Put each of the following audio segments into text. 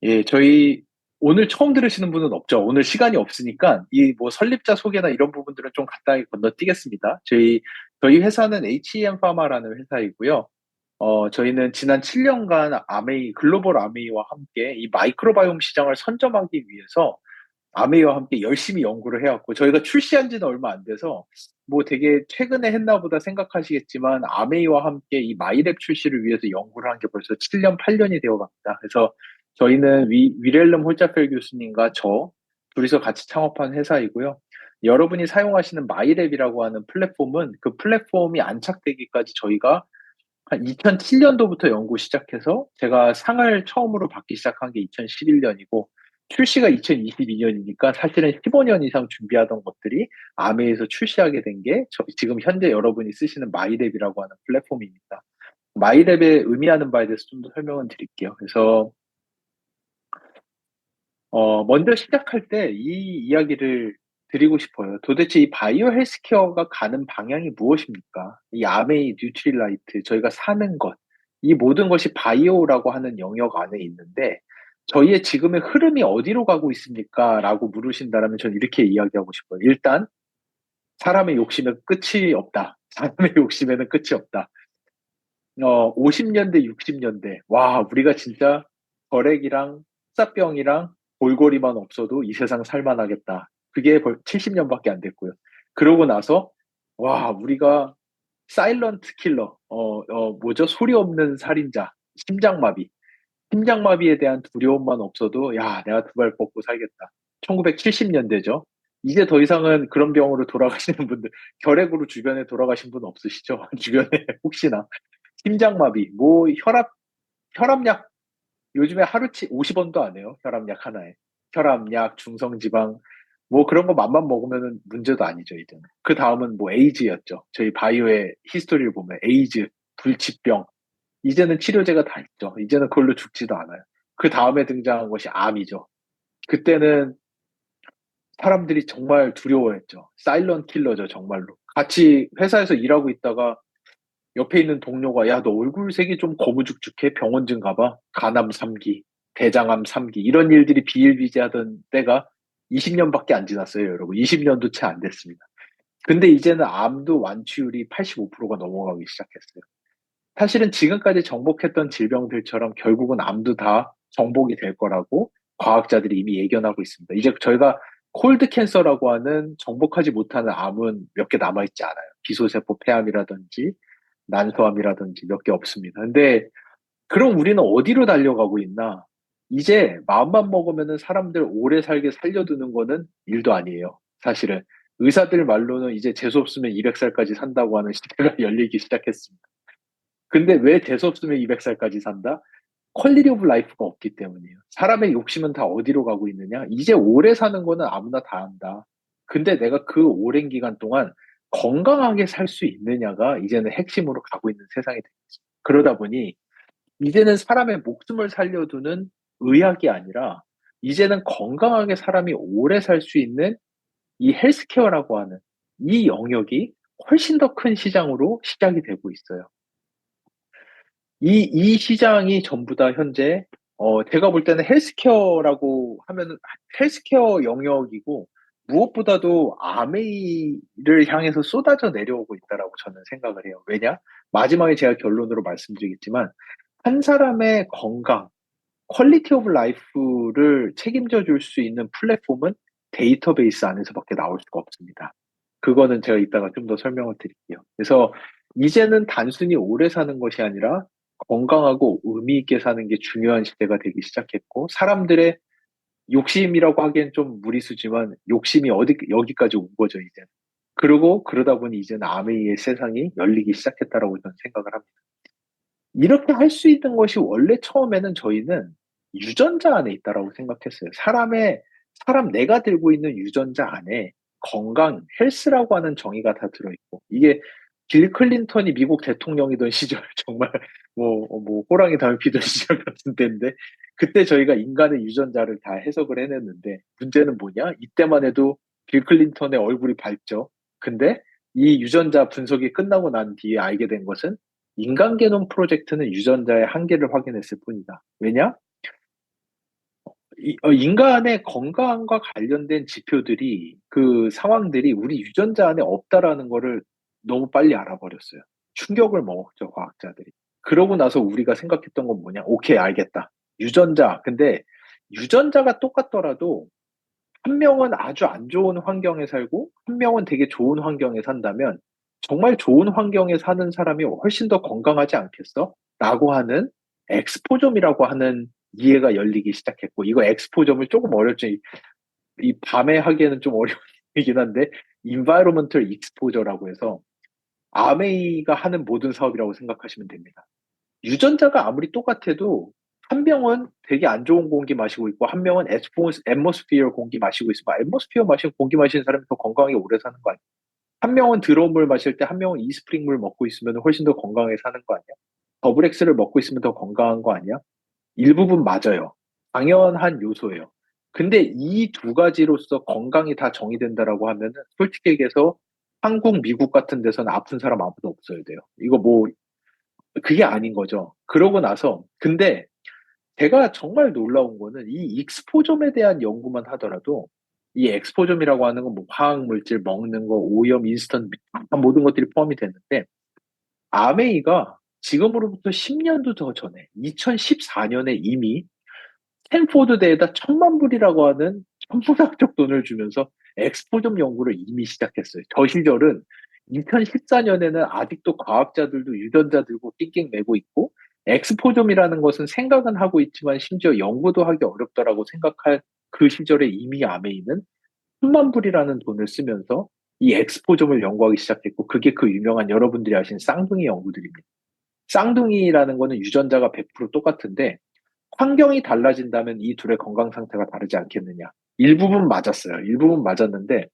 예, 저희 오늘 처음 들으시는 분은 없죠. 오늘 시간이 없으니까 이 뭐 설립자 소개나 이런 부분들은 좀 간단히 건너뛰겠습니다. 저희 회사는 HEM 파마라는 회사이고요. 저희는 지난 7년간 아메이, 글로벌 아메이와 함께 이 마이크로바이옴 시장을 선점하기 위해서 아메이와 함께 열심히 연구를 해왔고, 저희가 출시한 지는 얼마 안 돼서 뭐 되게 최근에 했나 보다 생각하시겠지만, 아메이와 함께 이 마이랩 출시를 위해서 연구를 한 게 벌써 7년, 8년이 되어 갑니다. 그래서 저희는 위렐름 홀자펠 교수님과 저 둘이서 같이 창업한 회사이고요. 여러분이 사용하시는 마이랩이라고 하는 플랫폼은 그 플랫폼이 안착되기까지 저희가 한 2007년도부터 연구 시작해서 제가 상을 처음으로 받기 시작한 게 2011년이고 출시가 2022년이니까 사실은 15년 이상 준비하던 것들이 아메에서 출시하게 된 게 지금 현재 여러분이 쓰시는 마이랩이라고 하는 플랫폼입니다. 마이랩의 의미하는 바에 대해서 좀 더 설명을 드릴게요. 그래서 먼저 시작할 때 이 이야기를 드리고 싶어요. 도대체 이 바이오 헬스케어가 가는 방향이 무엇입니까? 이 아메이 뉴트릴라이트, 저희가 사는 것, 이 모든 것이 바이오라고 하는 영역 안에 있는데, 저희의 지금의 흐름이 어디로 가고 있습니까? 라고 물으신다면 저는 이렇게 이야기하고 싶어요. 일단, 사람의 욕심에 끝이 없다. 사람의 욕심에는 끝이 없다. 50년대, 60년대. 와, 우리가 진짜 거렉이랑 흑사병이랑 골고리만 없어도 이 세상 살만하겠다. 그게 70년밖에 안 됐고요. 그러고 나서, 와, 우리가 사일런트 킬러, 뭐죠? 소리 없는 살인자, 심장마비. 심장마비에 대한 두려움만 없어도, 야, 내가 두 발 뻗고 살겠다. 1970년대죠. 이제 더 이상은 그런 병으로 돌아가시는 분들, 결핵으로 주변에 돌아가신 분 없으시죠? 주변에 혹시나. 심장마비, 뭐 혈압약 요즘에 하루치 50원도 안 해요. 혈압약 하나에. 혈압약, 중성지방 뭐 그런 거 맘만 먹으면 문제도 아니죠, 이제는. 그 다음은 뭐 에이즈였죠. 저희 바이오의 히스토리를 보면 에이즈, 불치병. 이제는 치료제가 다 있죠. 이제는 그걸로 죽지도 않아요. 그 다음에 등장한 것이 암이죠. 그때는 사람들이 정말 두려워했죠. 사일런트 킬러죠, 정말로. 같이 회사에서 일하고 있다가 옆에 있는 동료가 야, 너 얼굴색이 좀 거무죽죽해. 병원 좀 가봐. 간암 3기, 대장암 3기 이런 일들이 비일비재하던 때가 20년밖에 안 지났어요, 여러분. 20년도 채 안 됐습니다. 근데 이제는 암도 완치율이 85%가 넘어가기 시작했어요. 사실은 지금까지 정복했던 질병들처럼 결국은 암도 다 정복이 될 거라고 과학자들이 이미 예견하고 있습니다. 이제 저희가 콜드 캔서라고 하는 정복하지 못하는 암은 몇 개 남아있지 않아요. 비소세포 폐암이라든지 난소암이라든지 몇 개 없습니다. 근데 그럼 우리는 어디로 달려가고 있나? 이제 마음만 먹으면은 사람들 오래 살게 살려두는 거는 일도 아니에요. 사실은 의사들 말로는 이제 재수 없으면 200살까지 산다고 하는 시대가 열리기 시작했습니다. 근데 왜 재수 없으면 200살까지 산다? 퀄리티 오브 라이프가 없기 때문이에요. 사람의 욕심은 다 어디로 가고 있느냐? 이제 오래 사는 거는 아무나 다 한다. 근데 내가 그 오랜 기간 동안 건강하게 살 수 있느냐가 이제는 핵심으로 가고 있는 세상이 되겠습니다. 그러다 보니 이제는 사람의 목숨을 살려두는 의학이 아니라 이제는 건강하게 사람이 오래 살 수 있는 이 헬스케어라고 하는 이 영역이 훨씬 더 큰 시장으로 시작이 되고 있어요. 이 시장이 전부 다 현재, 제가 볼 때는 헬스케어라고 하면은 헬스케어 영역이고, 무엇보다도 아메이를 향해서 쏟아져 내려오고 있다라고 저는 생각을 해요. 왜냐? 마지막에 제가 결론으로 말씀드리겠지만, 한 사람의 건강, 퀄리티 오브 라이프를 책임져 줄 수 있는 플랫폼은 데이터베이스 안에서밖에 나올 수가 없습니다. 그거는 제가 이따가 좀 더 설명을 드릴게요. 그래서 이제는 단순히 오래 사는 것이 아니라 건강하고 의미 있게 사는 게 중요한 시대가 되기 시작했고, 사람들의 욕심이라고 하기엔 좀 무리수지만 욕심이 여기까지 온 거죠, 이제. 그리고 그러다 보니 이제는 아메이의 세상이 열리기 시작했다라고 저는 생각을 합니다. 이렇게 할 수 있는 것이 원래 처음에는 저희는 유전자 안에 있다라고 생각했어요. 사람 내가 들고 있는 유전자 안에 건강, 헬스라고 하는 정의가 다 들어있고, 이게 빌 클린턴이 미국 대통령이던 시절, 정말, 뭐, 호랑이 담배 피던 시절 같은 때인데, 그때 저희가 인간의 유전자를 다 해석을 해냈는데, 문제는 뭐냐? 이때만 해도 빌 클린턴의 얼굴이 밝죠. 근데 이 유전자 분석이 끝나고 난 뒤에 알게 된 것은 인간 게놈 프로젝트는 유전자의 한계를 확인했을 뿐이다. 왜냐? 인간의 건강과 관련된 지표들이 그 상황들이 우리 유전자 안에 없다라는 거를 너무 빨리 알아버렸어요. 충격을 먹었죠, 과학자들이. 그러고 나서 우리가 생각했던 건 뭐냐? 오케이, 알겠다. 유전자. 근데 유전자가 똑같더라도 한 명은 아주 안 좋은 환경에 살고 한 명은 되게 좋은 환경에 산다면 정말 좋은 환경에 사는 사람이 훨씬 더 건강하지 않겠어? 라고 하는 엑스포점이라고 하는 이해가 열리기 시작했고, 이거 엑스포점을 조금 어렵죠. 이 밤에 하기에는 좀 어려운 얘기긴 한데, environmental exposure라고 해서 아메이가 하는 모든 사업이라고 생각하시면 됩니다. 유전자가 아무리 똑같아도 한 명은 되게 안 좋은 공기 마시고 있고 한 명은 앰모스피어 공기 마시고 있으면 앰모스피어 마시고 공기 마시는 사람이 더 건강하게 오래 사는 거 아니야? 한 명은 더러운 물 마실 때 한 명은 이스프링 물 먹고 있으면 훨씬 더 건강하게 사는 거 아니야? 더블엑스를 먹고 있으면 더 건강한 거 아니야? 일부분 맞아요. 당연한 요소예요. 근데 이 두 가지로서 건강이 다 정의된다라고 하면은 솔직히 얘기해서 한국, 미국 같은 데서는 아픈 사람 아무도 없어야 돼요. 이거 뭐 그게 아닌 거죠. 그러고 나서 근데 제가 정말 놀라운 거는 이 익스포점에 대한 연구만 하더라도 이 엑스포점이라고 하는 건 뭐 화학 물질 먹는 거, 오염, 인스턴트 모든 것들이 포함이 되는데 아메이가 지금으로부터 10년도 더 전에 2014년에 이미 스탠포드대에다 1,000만 불이라고 하는 천문학적 돈을 주면서 엑스포점 연구를 이미 시작했어요. 저 시절은 2014년에는 아직도 과학자들도 유전자 들고 낑낑 매고 있고 엑스포점이라는 것은 생각은 하고 있지만 심지어 연구도 하기 어렵다라고 생각할 그 시절에 이미 아메이는 1,000만 불이라는 돈을 쓰면서 이 엑스포점을 연구하기 시작했고 그게 그 유명한 여러분들이 아시는 쌍둥이 연구들입니다. 쌍둥이라는 거는 유전자가 100% 똑같은데 환경이 달라진다면 이 둘의 건강 상태가 다르지 않겠느냐. 일부분 맞았어요. 일부분 맞았는데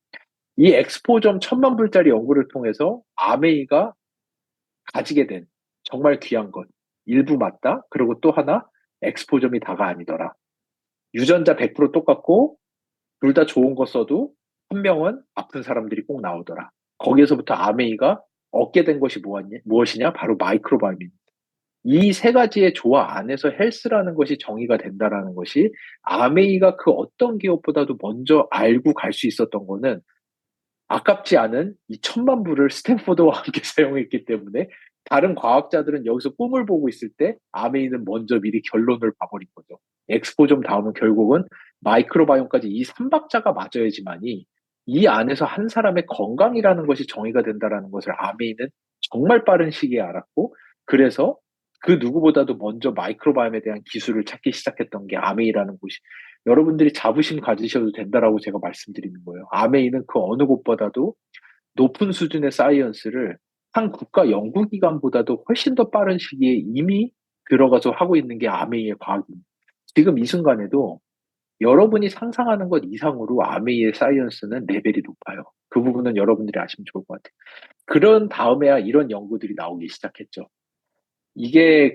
이 엑스포점 1,000만 불짜리 연구를 통해서 아메이가 가지게 된 정말 귀한 것. 일부 맞다. 그리고 또 하나 엑스포점이 다가 아니더라. 유전자 100% 똑같고 둘 다 좋은 거 써도 한 명은 아픈 사람들이 꼭 나오더라. 거기에서부터 아메이가 얻게 된 것이 무엇이냐? 바로 마이크로바이옴입니다. 이 세 가지의 조화 안에서 헬스라는 것이 정의가 된다라는 것이 아메이가 그 어떤 기업보다도 먼저 알고 갈 수 있었던 거는 아깝지 않은 이 1,000만 불을 스탠포드와 함께 사용했기 때문에 다른 과학자들은 여기서 꿈을 보고 있을 때 아메이는 먼저 미리 결론을 봐버린 거죠. 엑스포점 다음은 결국은 마이크로바이옴까지 이 3박자가 맞아야지만이 이 안에서 한 사람의 건강이라는 것이 정의가 된다라는 것을 아메이는 정말 빠른 시기에 알았고 그래서 그 누구보다도 먼저 마이크로바이옴에 대한 기술을 찾기 시작했던 게 아메이라는 곳이 여러분들이 자부심 가지셔도 된다라고 제가 말씀드리는 거예요. 아메이는 그 어느 곳보다도 높은 수준의 사이언스를 한 국가 연구기관보다도 훨씬 더 빠른 시기에 이미 들어가서 하고 있는 게 아메이의 과학입니다. 지금 이 순간에도 여러분이 상상하는 것 이상으로 아메이의 사이언스는 레벨이 높아요. 그 부분은 여러분들이 아시면 좋을 것 같아요. 그런 다음에야 이런 연구들이 나오기 시작했죠. 이게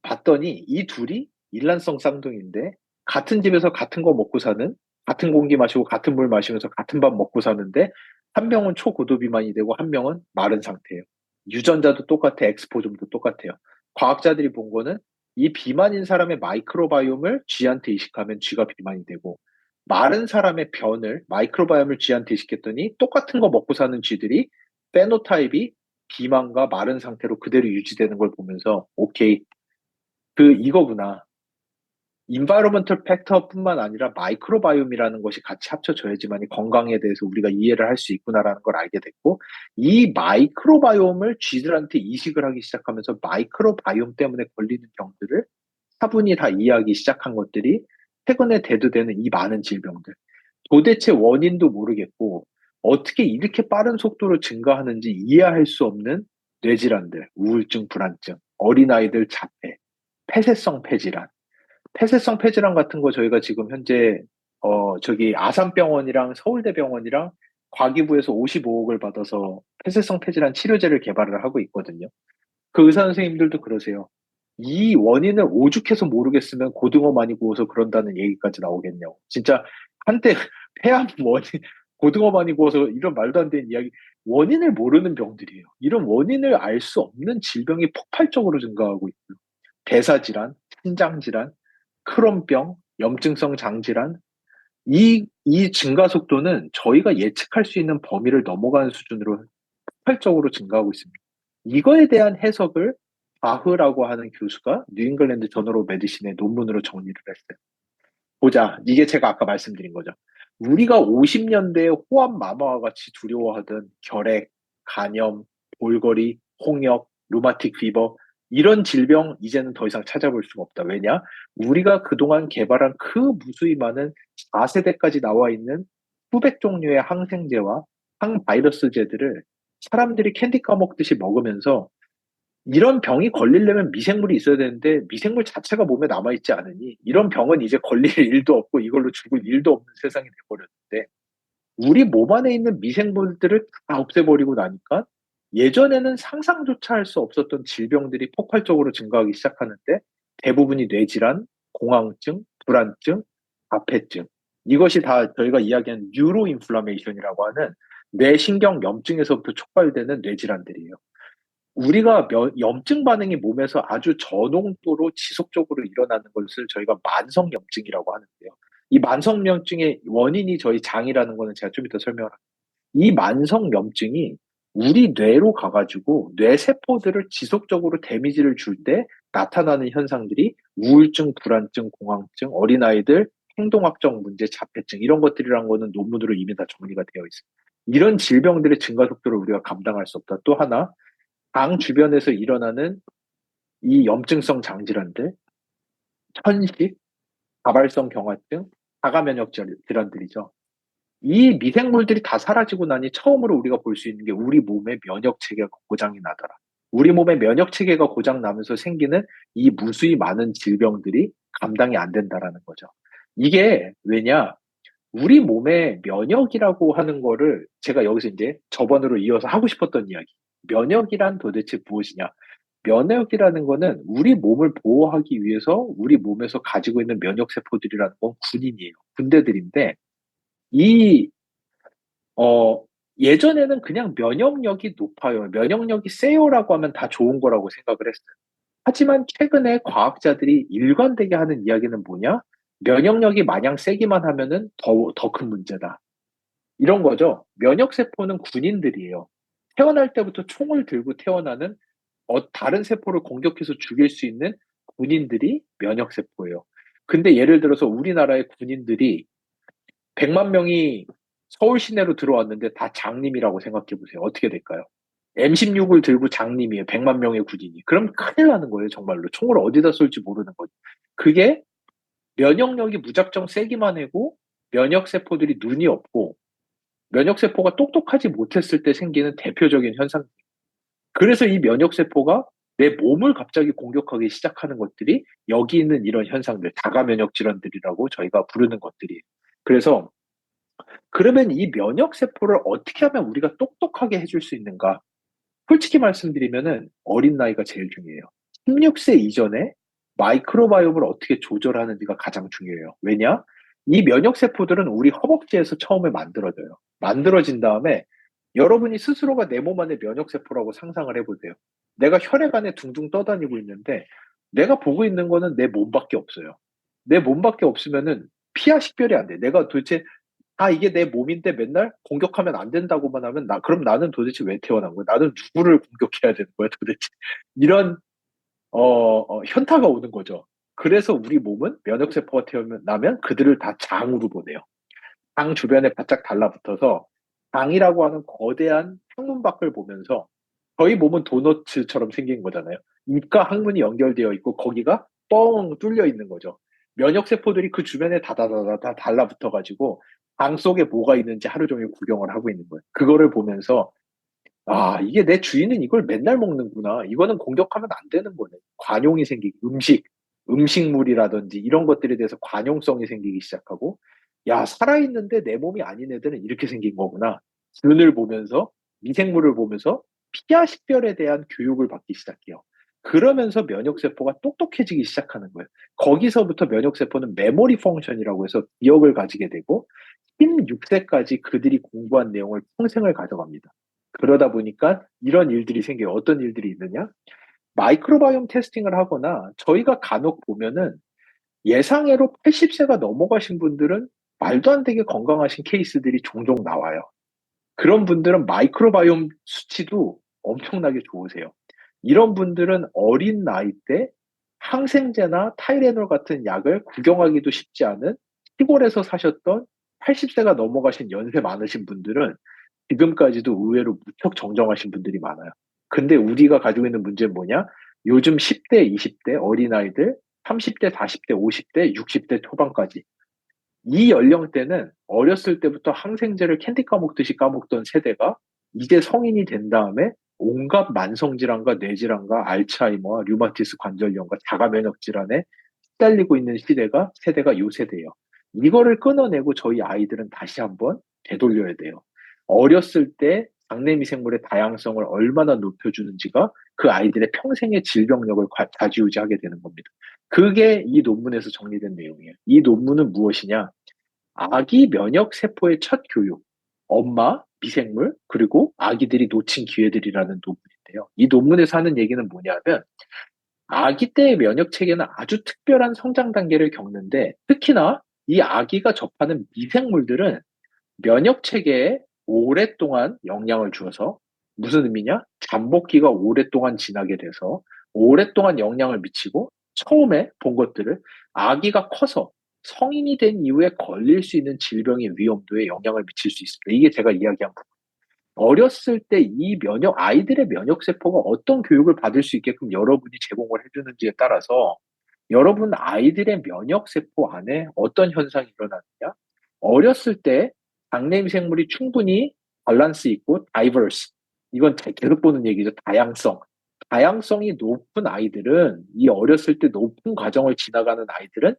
봤더니 이 둘이 일란성 쌍둥이인데 같은 집에서 같은 거 먹고 사는 같은 공기 마시고 같은 물 마시면서 같은 밥 먹고 사는데 한 명은 초고도 비만이 되고 한 명은 마른 상태예요. 유전자도 똑같아, 엑스포좀도 똑같아요. 과학자들이 본 거는 이 비만인 사람의 마이크로바이옴을 쥐한테 이식하면 쥐가 비만이 되고 마른 사람의 변을 마이크로바이옴을 쥐한테 이식했더니 똑같은 거 먹고 사는 쥐들이 페노타입이 비만과 마른 상태로 그대로 유지되는 걸 보면서 오케이 이거구나. 인바이로먼털 팩터뿐만 아니라 마이크로바이옴이라는 것이 같이 합쳐져야지만 이 건강에 대해서 우리가 이해를 할 수 있구나라는 걸 알게 됐고 이 마이크로바이옴을 쥐들한테 이식을 하기 시작하면서 마이크로바이옴 때문에 걸리는 병들을 차분히 다 이해하기 시작한 것들이 최근에 대두되는 이 많은 질병들. 도대체 원인도 모르겠고 어떻게 이렇게 빠른 속도로 증가하는지 이해할 수 없는 뇌질환들, 우울증, 불안증, 어린아이들 자폐, 폐쇄성 폐질환. 폐쇄성 폐질환 같은 거 저희가 지금 현재 저기 아산병원이랑 서울대병원이랑 과기부에서 55억을 받아서 폐쇄성 폐질환 치료제를 개발을 하고 있거든요. 그 의사 선생님들도 그러세요. 이 원인을 오죽해서 모르겠으면 고등어 많이 구워서 그런다는 얘기까지 나오겠냐고. 진짜 한때 폐암 원인, 고등어 많이 구워서 이런 말도 안 되는 이야기, 원인을 모르는 병들이에요. 이런 원인을 알 수 없는 질병이 폭발적으로 증가하고 있고요. 대사질환, 신장질환, 크론병, 염증성 장질환, 이 증가 속도는 저희가 예측할 수 있는 범위를 넘어가는 수준으로 폭발적으로 증가하고 있습니다. 이거에 대한 해석을 바흐라고 하는 교수가 뉴잉글랜드 저널 오브 메디신의 논문으로 정리를 했어요. 보자. 이게 제가 아까 말씀드린 거죠. 우리가 50년대에 호암 마마와 같이 두려워하던 결핵, 간염, 볼거리, 홍역, 루마틱 피버 이런 질병 이제는 더 이상 찾아볼 수가 없다. 왜냐? 우리가 그동안 개발한 그 무수히 많은 4세대까지 나와 있는 수백 종류의 항생제와 항바이러스제들을 사람들이 캔디 까먹듯이 먹으면서 이런 병이 걸리려면 미생물이 있어야 되는데 미생물 자체가 몸에 남아있지 않으니 이런 병은 이제 걸릴 일도 없고 이걸로 죽을 일도 없는 세상이 돼버렸는데 우리 몸 안에 있는 미생물들을 다 없애버리고 나니까 예전에는 상상조차 할 수 없었던 질병들이 폭발적으로 증가하기 시작하는데 대부분이 뇌질환, 공황증, 불안증, 자폐증 이것이 다 저희가 이야기하는 뉴로 인플라메이션이라고 하는 뇌신경 염증에서부터 촉발되는 뇌질환들이에요. 우리가 염증 반응이 몸에서 아주 저농도로 지속적으로 일어나는 것을 저희가 만성염증이라고 하는데요. 이 만성염증의 원인이 저희 장이라는 거는 제가 좀 이따 설명을 할게요. 이 만성염증이 우리 뇌로 가가지고 뇌세포들을 지속적으로 데미지를 줄 때 나타나는 현상들이 우울증, 불안증, 공황증, 어린아이들 행동학적 문제, 자폐증 이런 것들이란 거는 논문으로 이미 다 정리가 되어 있습니다. 이런 질병들의 증가 속도를 우리가 감당할 수 없다. 또 하나 당 주변에서 일어나는 이 염증성 장질환들, 천식, 다발성 경화증, 자가면역 질환들이죠. 이 미생물들이 다 사라지고 나니 처음으로 우리가 볼 수 있는 게 우리 몸의 면역 체계가 고장이 나더라. 우리 몸의 면역 체계가 고장 나면서 생기는 이 무수히 많은 질병들이 감당이 안 된다라는 거죠. 이게 왜냐? 우리 몸의 면역이라고 하는 거를 제가 여기서 이제 저번으로 이어서 하고 싶었던 이야기. 면역이란 도대체 무엇이냐? 면역이라는 거는 우리 몸을 보호하기 위해서 우리 몸에서 가지고 있는 면역세포들이라는 건 군인이에요. 군대들인데, 이, 어, 예전에는 그냥 면역력이 높아요. 면역력이 세요라고 하면 다 좋은 거라고 생각을 했어요. 하지만 최근에 과학자들이 일관되게 하는 이야기는 뭐냐? 면역력이 마냥 세기만 하면은 더 큰 문제다. 이런 거죠. 면역세포는 군인들이에요. 태어날 때부터 총을 들고 태어나는 다른 세포를 공격해서 죽일 수 있는 군인들이 면역세포예요. 근데 예를 들어서 우리나라의 군인들이 100만 명이 서울 시내로 들어왔는데 다 장님이라고 생각해 보세요. 어떻게 될까요? M16을 들고 장님이에요. 100만 명의 군인이. 그럼 큰일 나는 거예요, 정말로. 총을 어디다 쏠지 모르는 거죠. 그게 면역력이 무작정 세기만 하고 면역세포들이 눈이 없고 면역세포가 똑똑하지 못했을 때 생기는 대표적인 현상. 그래서 이 면역세포가 내 몸을 갑자기 공격하기 시작하는 것들이 여기 있는 이런 현상들, 다가 면역 질환들이라고 저희가 부르는 것들이. 그래서 그러면 이 면역세포를 어떻게 하면 우리가 똑똑하게 해줄 수 있는가? 솔직히 말씀드리면은 어린 나이가 제일 중요해요. 16세 이전에 마이크로바이옴을 어떻게 조절하는지가 가장 중요해요. 왜냐? 이 면역세포들은 우리 허벅지에서 처음에 만들어져요. 만들어진 다음에 여러분이 스스로가 내 몸 안에 면역세포라고 상상을 해보세요. 내가 혈액 안에 둥둥 떠다니고 있는데 내가 보고 있는 거는 내 몸밖에 없어요. 내 몸밖에 없으면은 피하 식별이 안 돼. 내가 도대체 이게 내 몸인데 맨날 공격하면 안 된다고만 하면 그럼 나는 도대체 왜 태어난 거야? 나는 누구를 공격해야 되는 거야, 도대체? 이런, 현타가 오는 거죠. 그래서 우리 몸은 면역세포가 태어나면 그들을 다 장으로 보내요. 장 주변에 바짝 달라붙어서 장이라고 하는 거대한 항문 밖을 보면서 저희 몸은 도너츠처럼 생긴 거잖아요. 입과 항문이 연결되어 있고 거기가 뻥 뚫려 있는 거죠. 면역세포들이 그 주변에 다다다다 달라붙어가지고 장 속에 뭐가 있는지 하루 종일 구경을 하고 있는 거예요. 그거를 보면서 이게 내 주인은 이걸 맨날 먹는구나. 이거는 공격하면 안 되는 거네. 관용이 생기기, 음식물이라든지 이런 것들에 대해서 관용성이 생기기 시작하고, 야, 살아있는데 내 몸이 아닌 애들은 이렇게 생긴 거구나. 눈을 보면서, 미생물을 보면서 피하 식별에 대한 교육을 받기 시작해요. 그러면서 면역세포가 똑똑해지기 시작하는 거예요. 거기서부터 면역세포는 메모리 펑션이라고 해서 기억을 가지게 되고, 16세까지 그들이 공부한 내용을 평생을 가져갑니다. 그러다 보니까 이런 일들이 생겨요. 어떤 일들이 있느냐? 마이크로바이옴 테스팅을 하거나 저희가 간혹 보면은 예상외로 80세가 넘어가신 분들은 말도 안 되게 건강하신 케이스들이 종종 나와요. 그런 분들은 마이크로바이옴 수치도 엄청나게 좋으세요. 이런 분들은 어린 나이 때 항생제나 타이레놀 같은 약을 구경하기도 쉽지 않은 시골에서 사셨던 80세가 넘어가신 연세 많으신 분들은 지금까지도 의외로 무척 정정하신 분들이 많아요. 근데 우리가 가지고 있는 문제는 뭐냐? 요즘 10대, 20대 어린아이들, 30대, 40대, 50대, 60대 초반까지 이 연령대는 어렸을 때부터 항생제를 캔디 까먹듯이 까먹던 세대가 이제 성인이 된 다음에 온갖 만성질환과 뇌질환과 알츠하이머와 류마티스 관절염과 자가면역 질환에 시달리고 있는 세대가 요 세대예요. 이거를 끊어내고 저희 아이들은 다시 한번 되돌려야 돼요. 어렸을 때 장내미생물의 다양성을 얼마나 높여주는지가 그 아이들의 평생의 질병력을 좌지우지하게 되는 겁니다. 그게 이 논문에서 정리된 내용이에요. 이 논문은 무엇이냐? 아기 면역 세포의 첫 교육, 엄마, 미생물, 그리고 아기들이 놓친 기회들이라는 논문인데요. 이 논문에서 하는 얘기는 뭐냐면, 아기 때의 면역 체계는 아주 특별한 성장 단계를 겪는데, 특히나 이 아기가 접하는 미생물들은 면역 체계에 오랫동안 영향을 주어서 무슨 의미냐? 잠복기가 오랫동안 지나게 돼서 오랫동안 영향을 미치고 처음에 본 것들을 아기가 커서 성인이 된 이후에 걸릴 수 있는 질병의 위험도에 영향을 미칠 수 있습니다. 이게 제가 이야기한 부분. 어렸을 때 이 아이들의 면역 세포가 어떤 교육을 받을 수 있게끔 여러분이 제공을 해주는지에 따라서 여러분 아이들의 면역 세포 안에 어떤 현상이 일어나느냐? 어렸을 때 장내 미생물이 충분히 밸런스 있고 다이버스, 이건 계속 보는 얘기죠. 다양성이 높은 아이들은, 이 어렸을 때 높은 과정을 지나가는 아이들은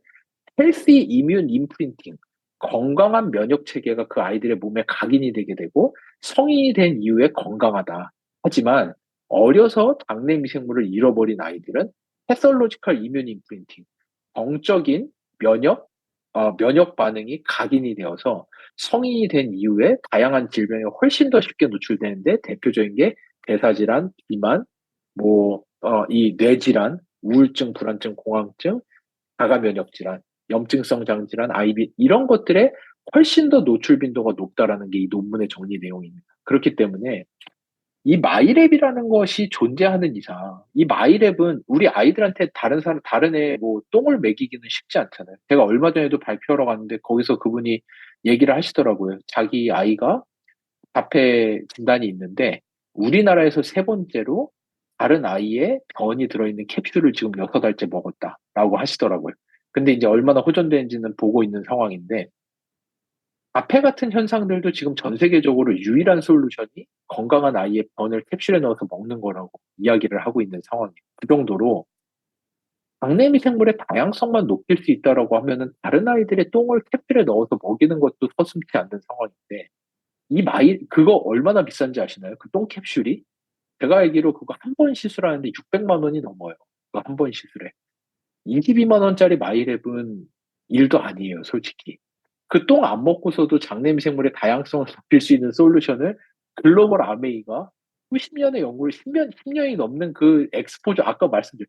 헬시 이뮨 임프린팅, 건강한 면역 체계가 그 아이들의 몸에 각인이 되게 되고 성인이 된 이후에 건강하다. 하지만 어려서 장내 미생물을 잃어버린 아이들은 패설로지컬 이뮨 임프린팅, 병적인 면역 면역 반응이 각인이 되어서 성인이 된 이후에 다양한 질병에 훨씬 더 쉽게 노출되는데, 대표적인 게 대사질환, 비만, 이 뇌질환, 우울증, 불안증, 공황증, 자가면역 질환, 염증성 장질환, IB, 이런 것들에 훨씬 더 노출 빈도가 높다라는 게 이 논문의 정리 내용입니다. 그렇기 때문에 이 마이랩이라는 것이 존재하는 이상, 이 마이랩은 우리 아이들한테 다른 애 똥을 먹이기는 쉽지 않잖아요. 제가 얼마 전에도 발표하러 갔는데 거기서 그분이 얘기를 하시더라고요. 자기 아이가 자폐 진단이 있는데 우리나라에서 세 번째로 다른 아이의 변이 들어있는 캡슐을 지금 6알째 먹었다라고 하시더라고요. 근데 이제 얼마나 호전되는지는 보고 있는 상황인데, 자폐 같은 현상들도 지금 전 세계적으로 유일한 솔루션이 건강한 아이의 변을 캡슐에 넣어서 먹는 거라고 이야기를 하고 있는 상황이에요. 그 정도로 장내 미생물의 다양성만 높일 수 있다라고 하면은 다른 아이들의 똥을 캡슐에 넣어서 먹이는 것도 서슴지 않는 상황인데, 그거 얼마나 비싼지 아시나요? 그 똥 캡슐이? 제가 알기로 그거 한 번 시술하는데 600만 원이 넘어요. 그거 한 번 시술에. 22만 원짜리 마이랩은 일도 아니에요, 솔직히. 그 똥 안 먹고서도 장내 미생물의 다양성을 높일 수 있는 솔루션을 글로벌 아메이가 수십 년의 연구를 10년이 넘는 그 엑스포저, 아까 말씀드린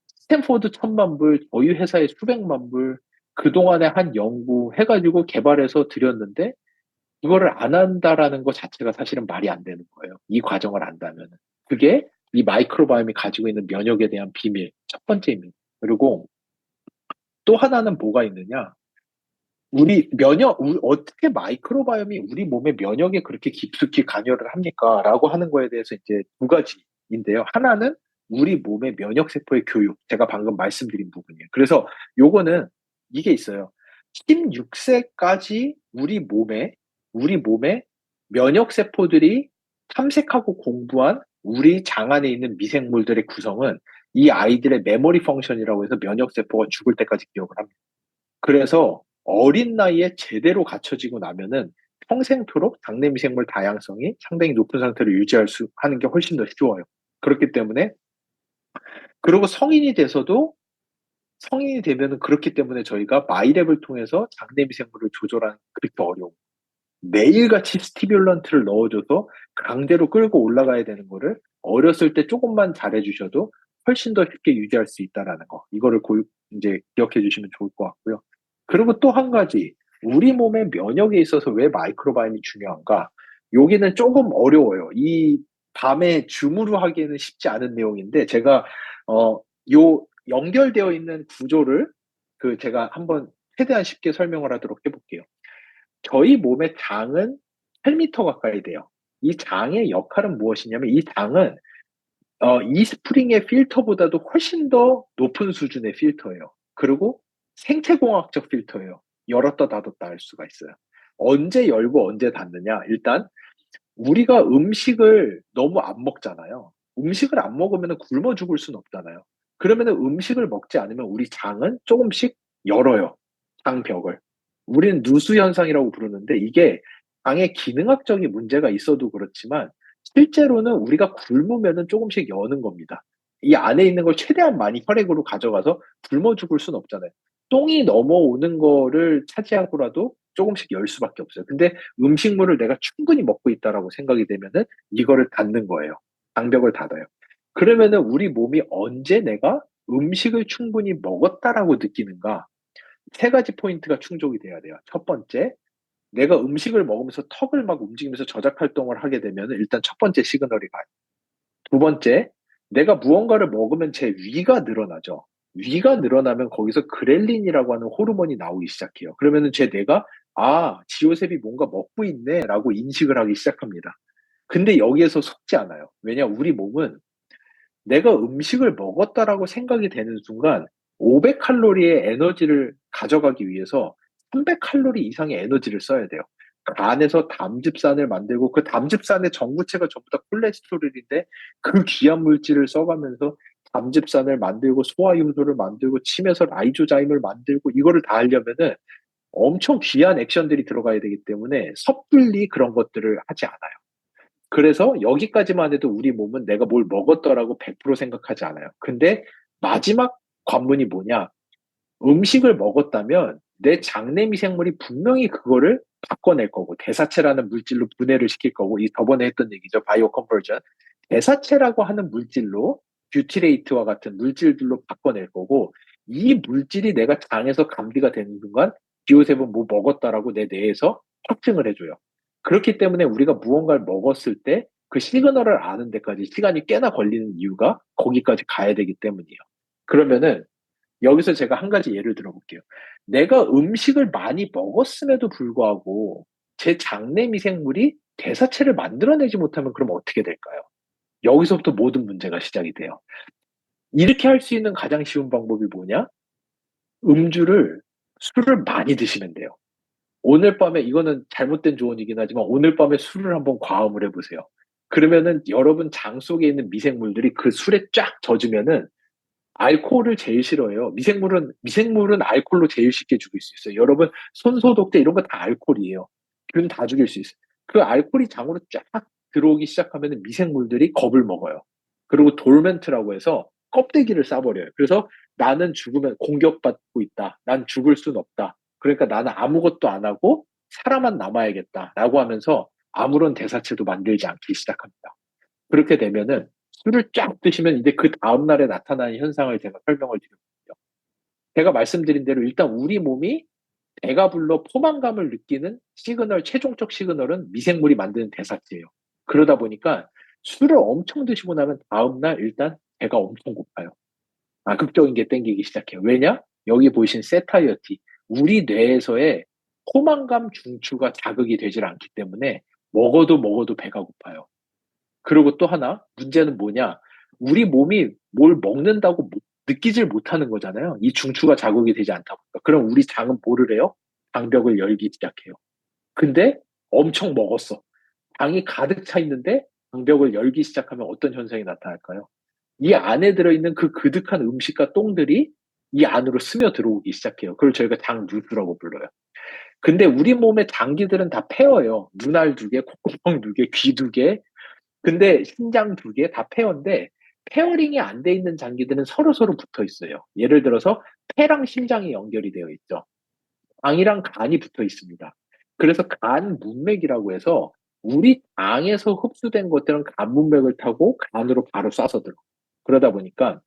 스탠포드 1,000만 불, 저희 회사에 수백만 불, 그동안에 한 연구 해가지고 개발해서 드렸는데, 이거를 안 한다라는 것 자체가 사실은 말이 안 되는 거예요. 이 과정을 안다면. 그게 이 마이크로바이옴이 가지고 있는 면역에 대한 비밀, 첫 번째입니다. 그리고 또 하나는 뭐가 있느냐? 어떻게 마이크로바이옴이 우리 몸의 면역에 그렇게 깊숙이 관여를 합니까? 라고 하는 거에 대해서 이제 두 가지인데요. 하나는 우리 몸의 면역세포의 교육. 제가 방금 말씀드린 부분이에요. 그래서 요거는 이게 있어요. 16세까지 우리 몸에 면역세포들이 탐색하고 공부한 우리 장 안에 있는 미생물들의 구성은 이 아이들의 메모리 펑션이라고 해서 면역세포가 죽을 때까지 기억을 합니다. 그래서 어린 나이에 제대로 갖춰지고 나면은 평생토록 장내 미생물 다양성이 상당히 높은 상태로 하는 게 훨씬 더 쉬워요. 그렇기 때문에, 그리고 성인이 되면은, 그렇기 때문에 저희가 마이랩을 통해서 장내 미생물을 조절하는 게 그렇게 어려워. 매일같이 스티뮬런트를 넣어줘서 강제로 끌고 올라가야 되는 거를 어렸을 때 조금만 잘해주셔도 훨씬 더 쉽게 유지할 수 있다라는 거. 이거를 이제 기억해 주시면 좋을 것 같고요. 그리고 또 한 가지, 우리 몸의 면역에 있어서 왜 마이크로바이옴이 중요한가? 여기는 조금 어려워요. 이 밤에 줌으로 하기에는 쉽지 않은 내용인데, 제가, 요 연결되어 있는 구조를 제가 한번 최대한 쉽게 설명을 하도록 해볼게요. 저희 몸의 장은 8m 가까이 돼요. 이 장의 역할은 무엇이냐면, 이 장은 이 스프링의 필터보다도 훨씬 더 높은 수준의 필터예요. 그리고 생체공학적 필터예요. 열었다 닫았다 할 수가 있어요. 언제 열고 언제 닫느냐? 일단 우리가 음식을 너무 안 먹잖아요. 음식을 안 먹으면 굶어 죽을 수는 없잖아요. 그러면 음식을 먹지 않으면 우리 장은 조금씩 열어요. 장벽을. 우리는 누수 현상이라고 부르는데, 이게 장의 기능학적인 문제가 있어도 그렇지만 실제로는 우리가 굶으면 조금씩 여는 겁니다. 이 안에 있는 걸 최대한 많이 혈액으로 가져가서 굶어 죽을 수는 없잖아요. 똥이 넘어오는 거를 차지하고라도 조금씩 열 수밖에 없어요. 근데 음식물을 내가 충분히 먹고 있다라고 생각이 되면은 이거를 닫는 거예요. 장벽을 닫아요. 그러면은 우리 몸이 언제 내가 음식을 충분히 먹었다라고 느끼는가? 세 가지 포인트가 충족이 돼야 돼요. 첫 번째, 내가 음식을 먹으면서 턱을 막 움직이면서 저작 활동을 하게 되면은 일단 첫 번째 시그널이 가요. 두 번째, 내가 무언가를 먹으면 제 위가 늘어나죠. 위가 늘어나면 거기서 그렐린이라고 하는 호르몬이 나오기 시작해요. 그러면은 제 뇌가, 아, 지요셉이 뭔가 먹고 있네라고 인식을 하기 시작합니다. 근데 여기에서 속지 않아요. 왜냐, 우리 몸은 내가 음식을 먹었다라고 생각이 되는 순간 500칼로리의 에너지를 가져가기 위해서 300칼로리 이상의 에너지를 써야 돼요. 그 안에서 담즙산을 만들고, 그 담즙산의 전구체가 전부 다 콜레스테롤인데 그 귀한 물질을 써가면서 담즙산을 만들고 소화효소를 만들고 침에서 라이조자임을 만들고, 이거를 다 하려면은 엄청 귀한 액션들이 들어가야 되기 때문에 섣불리 그런 것들을 하지 않아요. 그래서 여기까지만 해도 우리 몸은 내가 뭘 먹었더라고 100% 생각하지 않아요. 근데 마지막 관문이 뭐냐? 음식을 먹었다면 내 장내 미생물이 분명히 그거를 바꿔낼 거고, 대사체라는 물질로 분해를 시킬 거고, 이 저번에 했던 얘기죠. 바이오 컨버전. 대사체라고 하는 물질로 뷰티레이트와 같은 물질들로 바꿔낼 거고, 이 물질이 내가 장에서 감기가 되는 순간 비오셉은 뭐 먹었다라고 내 뇌에서 확증을 해줘요. 그렇기 때문에 우리가 무언가를 먹었을 때 그 시그널을 아는 데까지 시간이 꽤나 걸리는 이유가 거기까지 가야 되기 때문이에요. 그러면은 여기서 제가 한 가지 예를 들어볼게요. 내가 음식을 많이 먹었음에도 불구하고 제 장내 미생물이 대사체를 만들어내지 못하면 그럼 어떻게 될까요? 여기서부터 모든 문제가 시작이 돼요. 이렇게 할 수 있는 가장 쉬운 방법이 뭐냐? 음주를, 술을 많이 드시면 돼요. 오늘 밤에, 이거는 잘못된 조언이긴 하지만 오늘 밤에 술을 한번 과음을 해보세요. 그러면은 여러분 장 속에 있는 미생물들이 그 술에 쫙 젖으면은 알코올을 제일 싫어해요. 미생물은 알코올로 제일 쉽게 죽일 수 있어요. 여러분, 손소독제 이런 거 다 알코올이에요. 균 다 죽일 수 있어요. 그 알코올이 장으로 쫙 들어오기 시작하면 미생물들이 겁을 먹어요. 그리고 돌멘트라고 해서 껍데기를 싸버려요. 그래서 나는 죽으면 공격받고 있다. 난 죽을 순 없다. 그러니까 나는 아무것도 안 하고 살아만 남아야겠다라고 하면서 아무런 대사체도 만들지 않기 시작합니다. 그렇게 되면은 술을 쫙 드시면 이제 그 다음날에 나타나는 현상을 제가 설명을 드렸거든요. 제가 말씀드린 대로 일단 우리 몸이 배가 불러 포만감을 느끼는 시그널, 최종적 시그널은 미생물이 만드는 대사체예요. 그러다 보니까 술을 엄청 드시고 나면 다음날 일단 배가 엄청 고파요. 극적인 게 땡기기 시작해요. 왜냐? 여기 보이신 세타이어티. 우리 뇌에서의 포만감 중추가 자극이 되질 않기 때문에 먹어도 배가 고파요. 그리고 또 하나, 문제는 뭐냐? 우리 몸이 뭘 먹는다고 느끼질 못하는 거잖아요. 이 중추가 자극이 되지 않다 보니까. 그럼 우리 장은 뭐를 해요? 장벽을 열기 시작해요. 근데 엄청 먹었어. 장이 가득 차 있는데 장벽을 열기 시작하면 어떤 현상이 나타날까요? 이 안에 들어있는 그 그득한 음식과 똥들이 이 안으로 스며 들어오기 시작해요. 그걸 저희가 장누수라고 불러요. 근데 우리 몸의 장기들은 다 페어예요. 눈알 두 개, 콧구멍 두 개, 귀 두 개, 근데 신장 두 개 다 페어인데, 페어링이 안 돼 있는 장기들은 서로서로 붙어 있어요. 예를 들어서 폐랑 심장이 연결이 되어 있죠. 장이랑 간이 붙어 있습니다. 그래서 간 문맥이라고 해서 우리 장에서 흡수된 것들은 간 문맥을 타고 간으로 바로 쏴서 들어. 그러다 보니까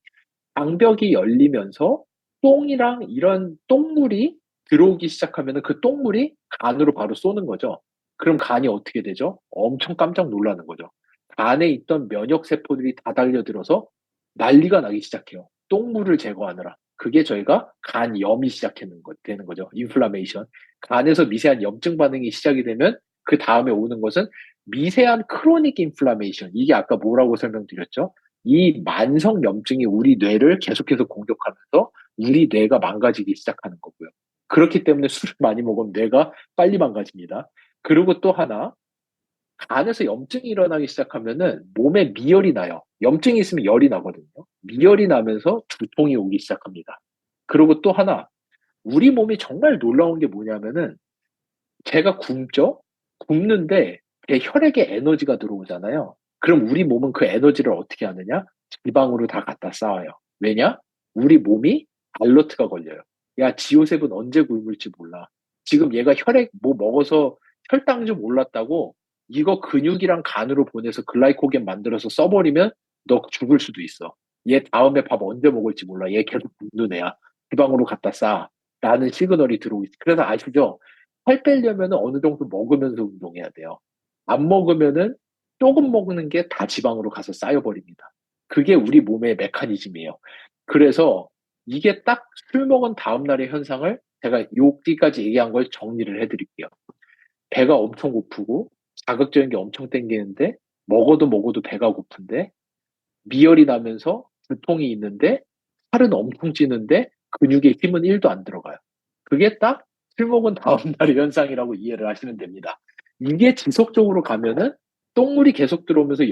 장벽이 열리면서 똥이랑 이런 똥물이 들어오기 시작하면은 그 똥물이 간으로 바로 쏘는 거죠. 그럼 간이 어떻게 되죠? 엄청 깜짝 놀라는 거죠. 간에 있던 면역 세포들이 다 달려들어서 난리가 나기 시작해요. 똥물을 제거하느라. 그게 저희가 간염이 되는 거죠. 인플라메이션. 간에서 미세한 염증 반응이 시작이 되면 그 다음에 오는 것은 미세한 크로닉 인플라메이션. 이게 아까 뭐라고 설명드렸죠? 이 만성 염증이 우리 뇌를 계속해서 공격하면서 우리 뇌가 망가지기 시작하는 거고요. 그렇기 때문에 술을 많이 먹으면 뇌가 빨리 망가집니다. 그리고 또 하나, 간에서 염증이 일어나기 시작하면은 몸에 미열이 나요. 염증이 있으면 열이 나거든요. 미열이 나면서 두통이 오기 시작합니다. 그리고 또 하나, 우리 몸이 정말 놀라운 게 뭐냐면은 제가 굶죠? 굶는데 제 혈액에 에너지가 들어오잖아요. 그럼 우리 몸은 그 에너지를 어떻게 하느냐? 지방으로 다 갖다 쌓아요. 왜냐? 우리 몸이 알러트가 걸려요. 야, 지호셉은 언제 굶을지 몰라. 지금 얘가 혈액 뭐 먹어서 혈당 좀 올랐다고 이거 근육이랑 간으로 보내서 글라이코겐 만들어서 써버리면 너 죽을 수도 있어. 얘 다음에 밥 언제 먹을지 몰라. 얘 계속 굶는 애야. 지방으로 갖다 쌓아. 라는 시그널이 들어오고 있어. 그래서 아시죠? 살 빼려면 어느 정도 먹으면서 운동해야 돼요. 안 먹으면은 조금 먹는 게 다 지방으로 가서 쌓여버립니다. 그게 우리 몸의 메커니즘이에요. 그래서 이게 딱 술 먹은 다음 날의 현상을 제가 여기까지 얘기한 걸 정리를 해드릴게요. 배가 엄청 고프고 자극적인 게 엄청 땡기는데 먹어도 배가 고픈데 미열이 나면서 두통이 있는데 살은 엄청 찌는데 근육에 힘은 1도 안 들어가요. 그게 딱 술 먹은 다음 날의 현상이라고 이해를 하시면 됩니다. 이게 지속적으로 가면은 똥물이 계속 들어오면서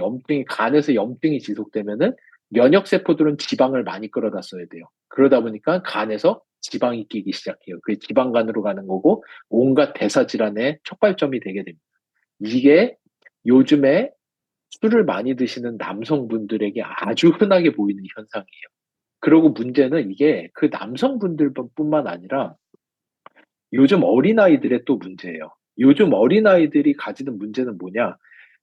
간에서 염증이 지속되면은 면역세포들은 지방을 많이 끌어다 써야 돼요. 그러다 보니까 간에서 지방이 끼기 시작해요. 그게 지방간으로 가는 거고 온갖 대사질환의 촉발점이 되게 됩니다. 이게 요즘에 술을 많이 드시는 남성분들에게 아주 흔하게 보이는 현상이에요. 그리고 문제는 이게 그 남성분들뿐만 아니라 요즘 어린아이들의 또 문제예요. 요즘 어린아이들이 가지는 문제는 뭐냐?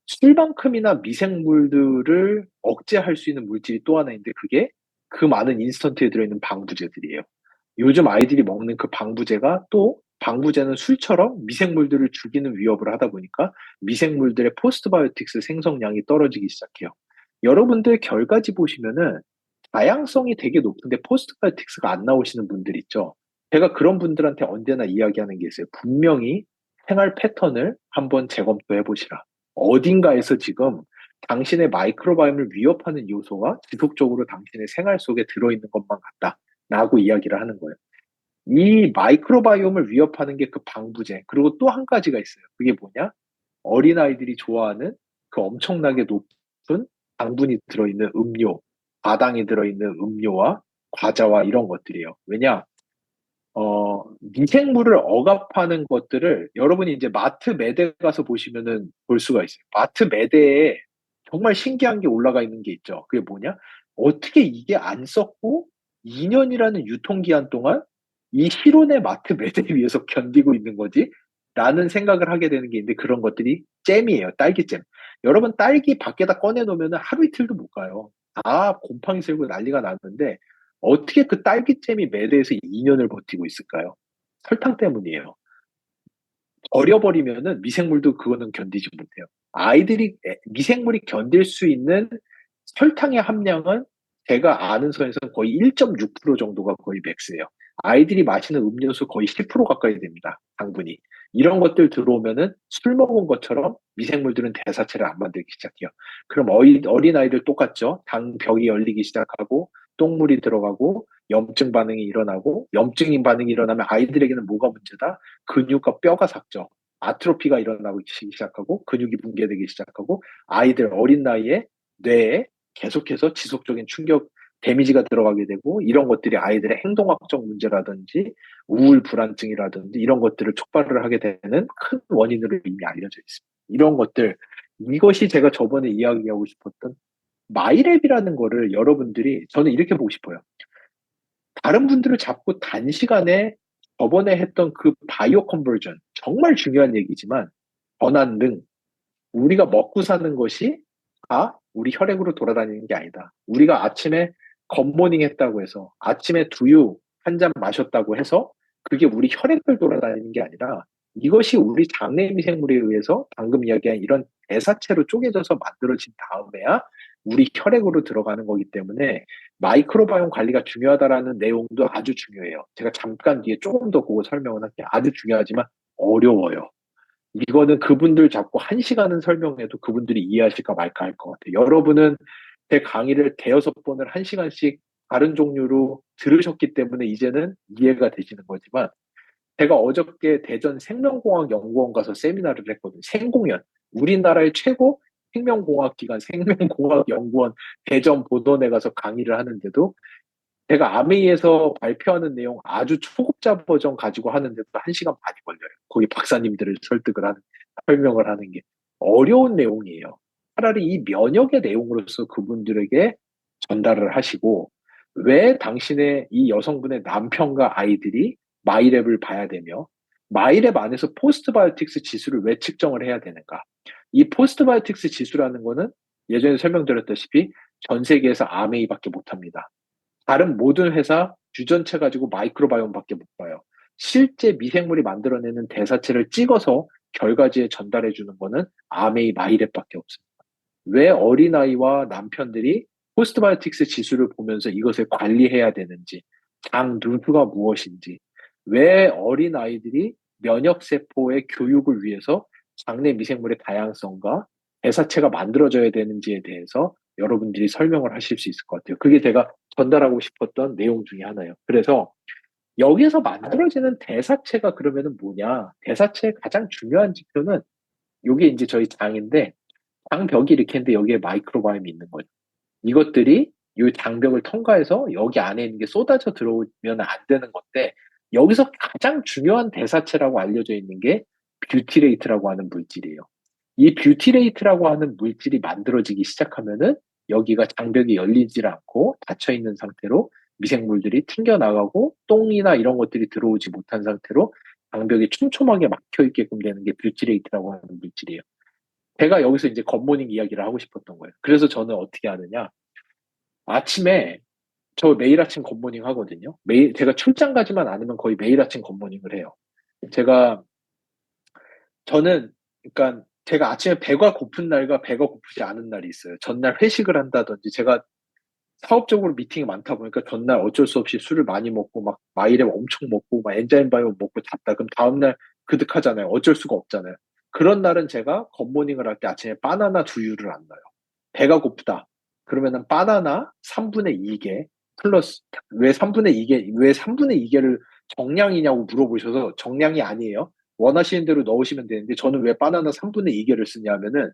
술만큼이나 미생물들을 억제할 수 있는 물질이 또 하나 있는데 그게 그 많은 인스턴트에 들어있는 방부제들이에요. 요즘 아이들이 먹는 그 방부제가 또 방부제는 술처럼 미생물들을 죽이는 위협을 하다 보니까 미생물들의 포스트바이오틱스 생성량이 떨어지기 시작해요. 여러분들 결과지 보시면은 다양성이 되게 높은데 포스트바이오틱스가 안 나오시는 분들 있죠. 제가 그런 분들한테 언제나 이야기하는 게 있어요. 분명히 생활 패턴을 한번 재검토해 보시라. 어딘가에서 지금 당신의 마이크로바이옴을 위협하는 요소가 지속적으로 당신의 생활 속에 들어있는 것만 같다. 라고 이야기를 하는 거예요. 이 마이크로바이옴을 위협하는 게 그 방부제. 그리고 또 한 가지가 있어요. 그게 뭐냐? 어린아이들이 좋아하는 그 엄청나게 높은 당분이 들어있는 음료, 과당이 들어있는 음료와 과자와 이런 것들이에요. 왜냐? 미생물을 억압하는 것들을 여러분이 이제 마트 매대 가서 보시면은 볼 수가 있어요. 마트 매대에 정말 신기한 게 올라가 있는 게 있죠. 그게 뭐냐? 어떻게 이게 안 썩고 2년이라는 유통기한 동안 이 실온의 마트 매대 위에서 견디고 있는 거지? 라는 생각을 하게 되는 게 있는데 그런 것들이 잼이에요. 딸기잼. 여러분 딸기 밖에다 꺼내 놓으면 하루 이틀도 못 가요. 다 곰팡이 슬고 난리가 났는데 어떻게 그 딸기잼이 매대에서 2년을 버티고 있을까요? 설탕 때문이에요. 버려버리면은 미생물도 그거는 견디지 못해요. 미생물이 견딜 수 있는 설탕의 함량은 제가 아는 선에서는 거의 1.6% 정도가 거의 맥스예요. 아이들이 마시는 음료수 거의 10% 가까이 됩니다. 당분이. 이런 것들 들어오면은 술 먹은 것처럼 미생물들은 대사체를 안 만들기 시작해요. 그럼 어린아이들 똑같죠? 당벽이 열리기 시작하고 똥물이 들어가고 염증 반응이 일어나고 염증인 반응이 일어나면 아이들에게는 뭐가 문제다? 근육과 뼈가 삭죠. 아트로피가 일어나기 시작하고 근육이 붕괴되기 시작하고 아이들 어린 나이에 뇌에 계속해서 지속적인 충격 데미지가 들어가게 되고 이런 것들이 아이들의 행동학적 문제라든지 우울 불안증이라든지 이런 것들을 촉발을 하게 되는 큰 원인으로 이미 알려져 있습니다. 이런 것들 이것이 제가 저번에 이야기하고 싶었던 마이랩이라는 거를 여러분들이 저는 이렇게 보고 싶어요. 다른 분들을 잡고 단시간에 저번에 했던 그 바이오 컨버전 정말 중요한 얘기지만 전환 등 우리가 먹고 사는 것이 다 우리 혈액으로 돌아다니는 게 아니다. 우리가 아침에 굿모닝 했다고 해서 아침에 두유 한 잔 마셨다고 해서 그게 우리 혈액을 돌아다니는 게 아니라 이것이 우리 장내 미생물에 의해서 방금 이야기한 이런 대사체로 쪼개져서 만들어진 다음에야 우리 혈액으로 들어가는 거기 때문에 마이크로바이옴 관리가 중요하다라는 내용도 아주 중요해요. 제가 잠깐 뒤에 조금 더 그거 설명을 할게요. 아주 중요하지만 어려워요. 이거는 그분들 잡고 1시간은 설명해도 그분들이 이해하실까 말까 할 것 같아요. 여러분은 제 강의를 대여섯 번을 1시간씩 다른 종류로 들으셨기 때문에 이제는 이해가 되시는 거지만 제가 어저께 대전 생명공학연구원 가서 세미나를 했거든요. 생공연. 우리나라의 최고 생명공학기관 생명공학연구원 대전 보던에 가서 강의를 하는데도 제가 아메이에서 발표하는 내용 아주 초급자 버전 가지고 하는데도 1시간 반이 걸려요. 거기 박사님들을 설득을 하는, 설명을 하는 게. 어려운 내용이에요. 차라리 이 면역의 내용으로서 그분들에게 전달을 하시고, 왜 당신의 이 여성분의 남편과 아이들이 마이랩을 봐야 되며, 마이랩 안에서 포스트바이오틱스 지수를 왜 측정을 해야 되는가. 이 포스트바이오틱스 지수라는 거는 예전에 설명드렸다시피 전 세계에서 아메이밖에 못합니다. 다른 모든 회사 주전체 가지고 마이크로바이옴밖에 못 봐요. 실제 미생물이 만들어내는 대사체를 찍어서 결과지에 전달해 주는 거는 아메이 마이랩밖에 없습니다. 왜 어린아이와 남편들이 포스트바이오틱스 지수를 보면서 이것을 관리해야 되는지, 장 누수가 무엇인지, 왜 어린아이들이 면역세포의 교육을 위해서 장내 미생물의 다양성과 대사체가 만들어져야 되는지에 대해서 여러분들이 설명을 하실 수 있을 것 같아요. 그게 제가 전달하고 싶었던 내용 중에 하나예요. 그래서 여기에서 만들어지는 대사체가 그러면은 뭐냐? 대사체의 가장 중요한 지표는 이게 이제 저희 장인데 장벽이 이렇게 있는데 여기에 마이크로바이옴이 있는 거죠. 이것들이 이 장벽을 통과해서 여기 안에 있는 게 쏟아져 들어오면 안 되는 건데 여기서 가장 중요한 대사체라고 알려져 있는 게 뷰티레이트라고 하는 물질이에요. 이 뷰티레이트라고 하는 물질이 만들어지기 시작하면은 여기가 장벽이 열리질 않고 닫혀 있는 상태로 미생물들이 튕겨나가고 똥이나 이런 것들이 들어오지 못한 상태로 장벽이 촘촘하게 막혀 있게끔 되는 게 뷰티레이트라고 하는 물질이에요. 제가 여기서 이제 겉모닝 이야기를 하고 싶었던 거예요. 그래서 저는 어떻게 하느냐. 아침에 저 매일 아침 겉모닝 하거든요. 매일 제가 출장 가지만 않으면 거의 매일 아침 겉모닝을 해요. 제가 저는 그러니까 제가 아침에 배가 고픈 날과 배가 고프지 않은 날이 있어요. 전날 회식을 한다든지 제가 사업적으로 미팅이 많다 보니까 전날 어쩔 수 없이 술을 많이 먹고 막 마이랩 엄청 먹고 막 엔자임 바이오 먹고 잤다. 그럼 다음날 그득하잖아요. 어쩔 수가 없잖아요. 그런 날은 제가 겉모닝을 할 때 아침에 바나나 두유를 안 넣어요. 배가 고프다. 그러면은 바나나 3분의 2개 플러스 왜 3분의 2개 왜 3분의 2개를 정량이냐고 물어보셔서 정량이 아니에요. 원하시는 대로 넣으시면 되는데 저는 왜 바나나 3분의 2개를 쓰냐면은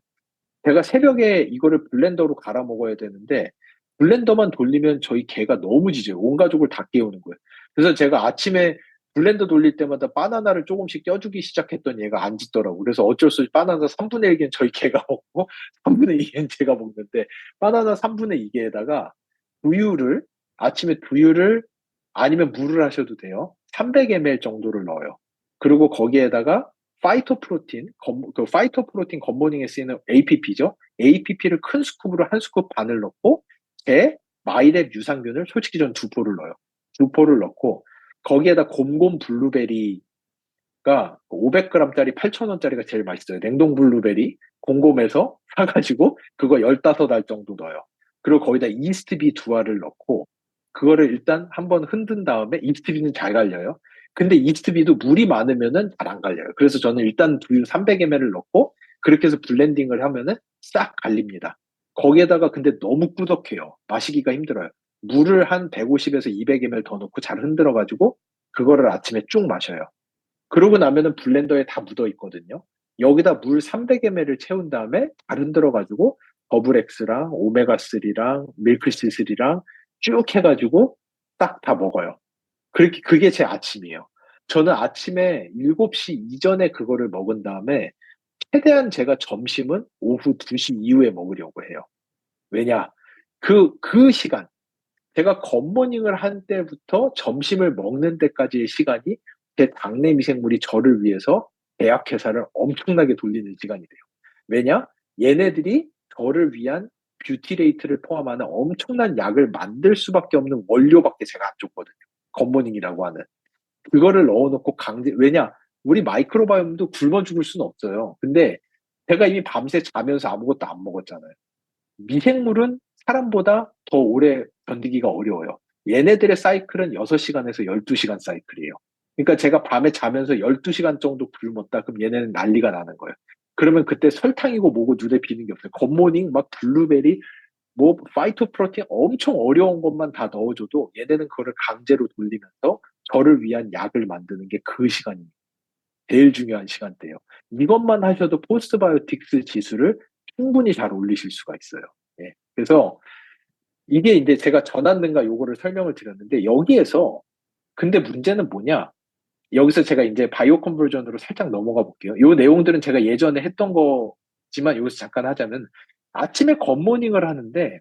제가 새벽에 이거를 블렌더로 갈아 먹어야 되는데 블렌더만 돌리면 저희 개가 너무 짖어요. 온 가족을 다 깨우는 거예요. 그래서 제가 아침에 블렌더 돌릴 때마다 바나나를 조금씩 껴주기 시작했더니 얘가 안 짖더라고. 그래서 어쩔 수 없이 바나나 3분의 1개는 저희 개가 먹고 3분의 2개는 제가 먹는데 바나나 3분의 2개에다가 두유를 아침에 두유를 아니면 물을 하셔도 돼요. 300ml 정도를 넣어요. 그리고 거기에다가 그 파이토프로틴 겉모닝에 쓰이는 APP죠. APP를 큰 스쿱으로 한 스쿱 반을 넣고 제 마이랩 유산균을 솔직히 전 두 포를 넣어요. 두 포를 넣고 거기에다 곰곰 블루베리가 500g짜리 8,000원짜리가 제일 맛있어요. 냉동 블루베리 곰곰에서 사가지고 그거 15알 정도 넣어요. 그리고 거기다 이스트비 두 알을 넣고 그거를 일단 한번 흔든 다음에 이스트비는 잘 갈려요. 근데 이스트비도 물이 많으면은 잘 안 갈려요. 그래서 저는 일단 두유 300ml를 넣고 그렇게 해서 블렌딩을 하면은 싹 갈립니다. 거기에다가 근데 너무 꾸덕해요. 마시기가 힘들어요. 물을 한 150에서 200ml 더 넣고 잘 흔들어 가지고 그거를 아침에 쭉 마셔요. 그러고 나면은 블렌더에 다 묻어 있거든요. 여기다 물 300ml를 채운 다음에 잘 흔들어 가지고 더블엑스랑 오메가3랑 밀크시슬이랑 쭉 해가지고 딱 다 먹어요. 그게 제 아침이에요. 저는 아침에 7시 이전에 그거를 먹은 다음에 최대한 제가 점심은 오후 2시 이후에 먹으려고 해요. 왜냐? 그 시간, 제가 겉모닝을 한 때부터 점심을 먹는 데까지의 시간이 제 당내 미생물이 저를 위해서 제약회사를 엄청나게 돌리는 시간이 돼요. 왜냐? 얘네들이 저를 위한 뷰티레이트를 포함하는 엄청난 약을 만들 수밖에 없는 원료밖에 제가 안 줬거든요. 겉모닝이라고 하는. 그거를 넣어놓고 왜냐, 우리 마이크로바이옴도 굶어 죽을 수는 없어요. 근데 제가 이미 밤새 자면서 아무것도 안 먹었잖아요. 미생물은 사람보다 더 오래 견디기가 어려워요. 얘네들의 사이클은 6시간에서 12시간 사이클이에요. 그러니까 제가 밤에 자면서 12시간 정도 굶었다. 그럼 얘네는 난리가 나는 거예요. 그러면 그때 설탕이고 뭐고 눈에 띄는 게 없어요. 겉모닝, 막 블루베리, 뭐 파이토프로틴 엄청 어려운 것만 다 넣어줘도 얘네는 그거를 강제로 돌리면서 저를 위한 약을 만드는 게 그 시간입니다. 제일 중요한 시간대예요. 이것만 하셔도 포스트바이오틱스 지수를 충분히 잘 올리실 수가 있어요. 예. 그래서 이게 이제 제가 전환능가 요거를 설명을 드렸는데 여기에서 근데 문제는 뭐냐? 여기서 제가 이제 바이오 컨버전으로 살짝 넘어가 볼게요. 요 내용들은 제가 예전에 했던 거지만 여기서 잠깐 하자면 아침에 굿모닝을 하는데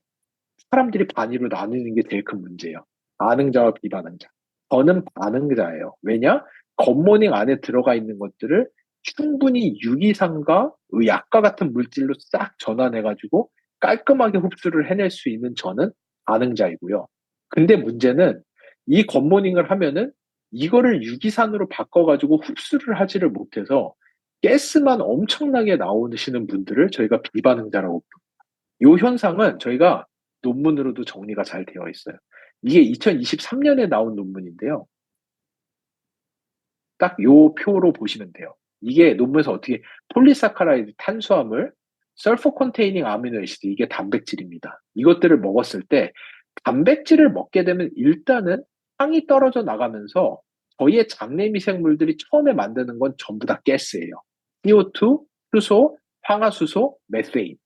사람들이 반으로 나누는 게 제일 큰 문제예요. 반응자와 비반응자. 저는 반응자예요. 왜냐? 겉모닝 안에 들어가 있는 것들을 충분히 유기산과 약과 같은 물질로 싹 전환해가지고 깔끔하게 흡수를 해낼 수 있는 저는 반응자이고요. 근데 문제는 이 겉모닝을 하면은 이거를 유기산으로 바꿔가지고 흡수를 하지를 못해서 가스만 엄청나게 나오시는 분들을 저희가 비반응자라고 부릅니다. 이 현상은 저희가 논문으로도 정리가 잘 되어 있어요. 이게 2023년에 나온 논문인데요. 딱 요 표로 보시면 돼요. 이게 논문에서 어떻게 폴리사카라이드 탄수화물, 설포 컨테이닝 아미노 애시드 이게 단백질입니다. 이것들을 먹었을 때 단백질을 먹게 되면 일단은 향이 떨어져 나가면서 저희의 장내 미생물들이 처음에 만드는 건 전부 다 가스예요. CO2, 수소, 황화수소, 메세인.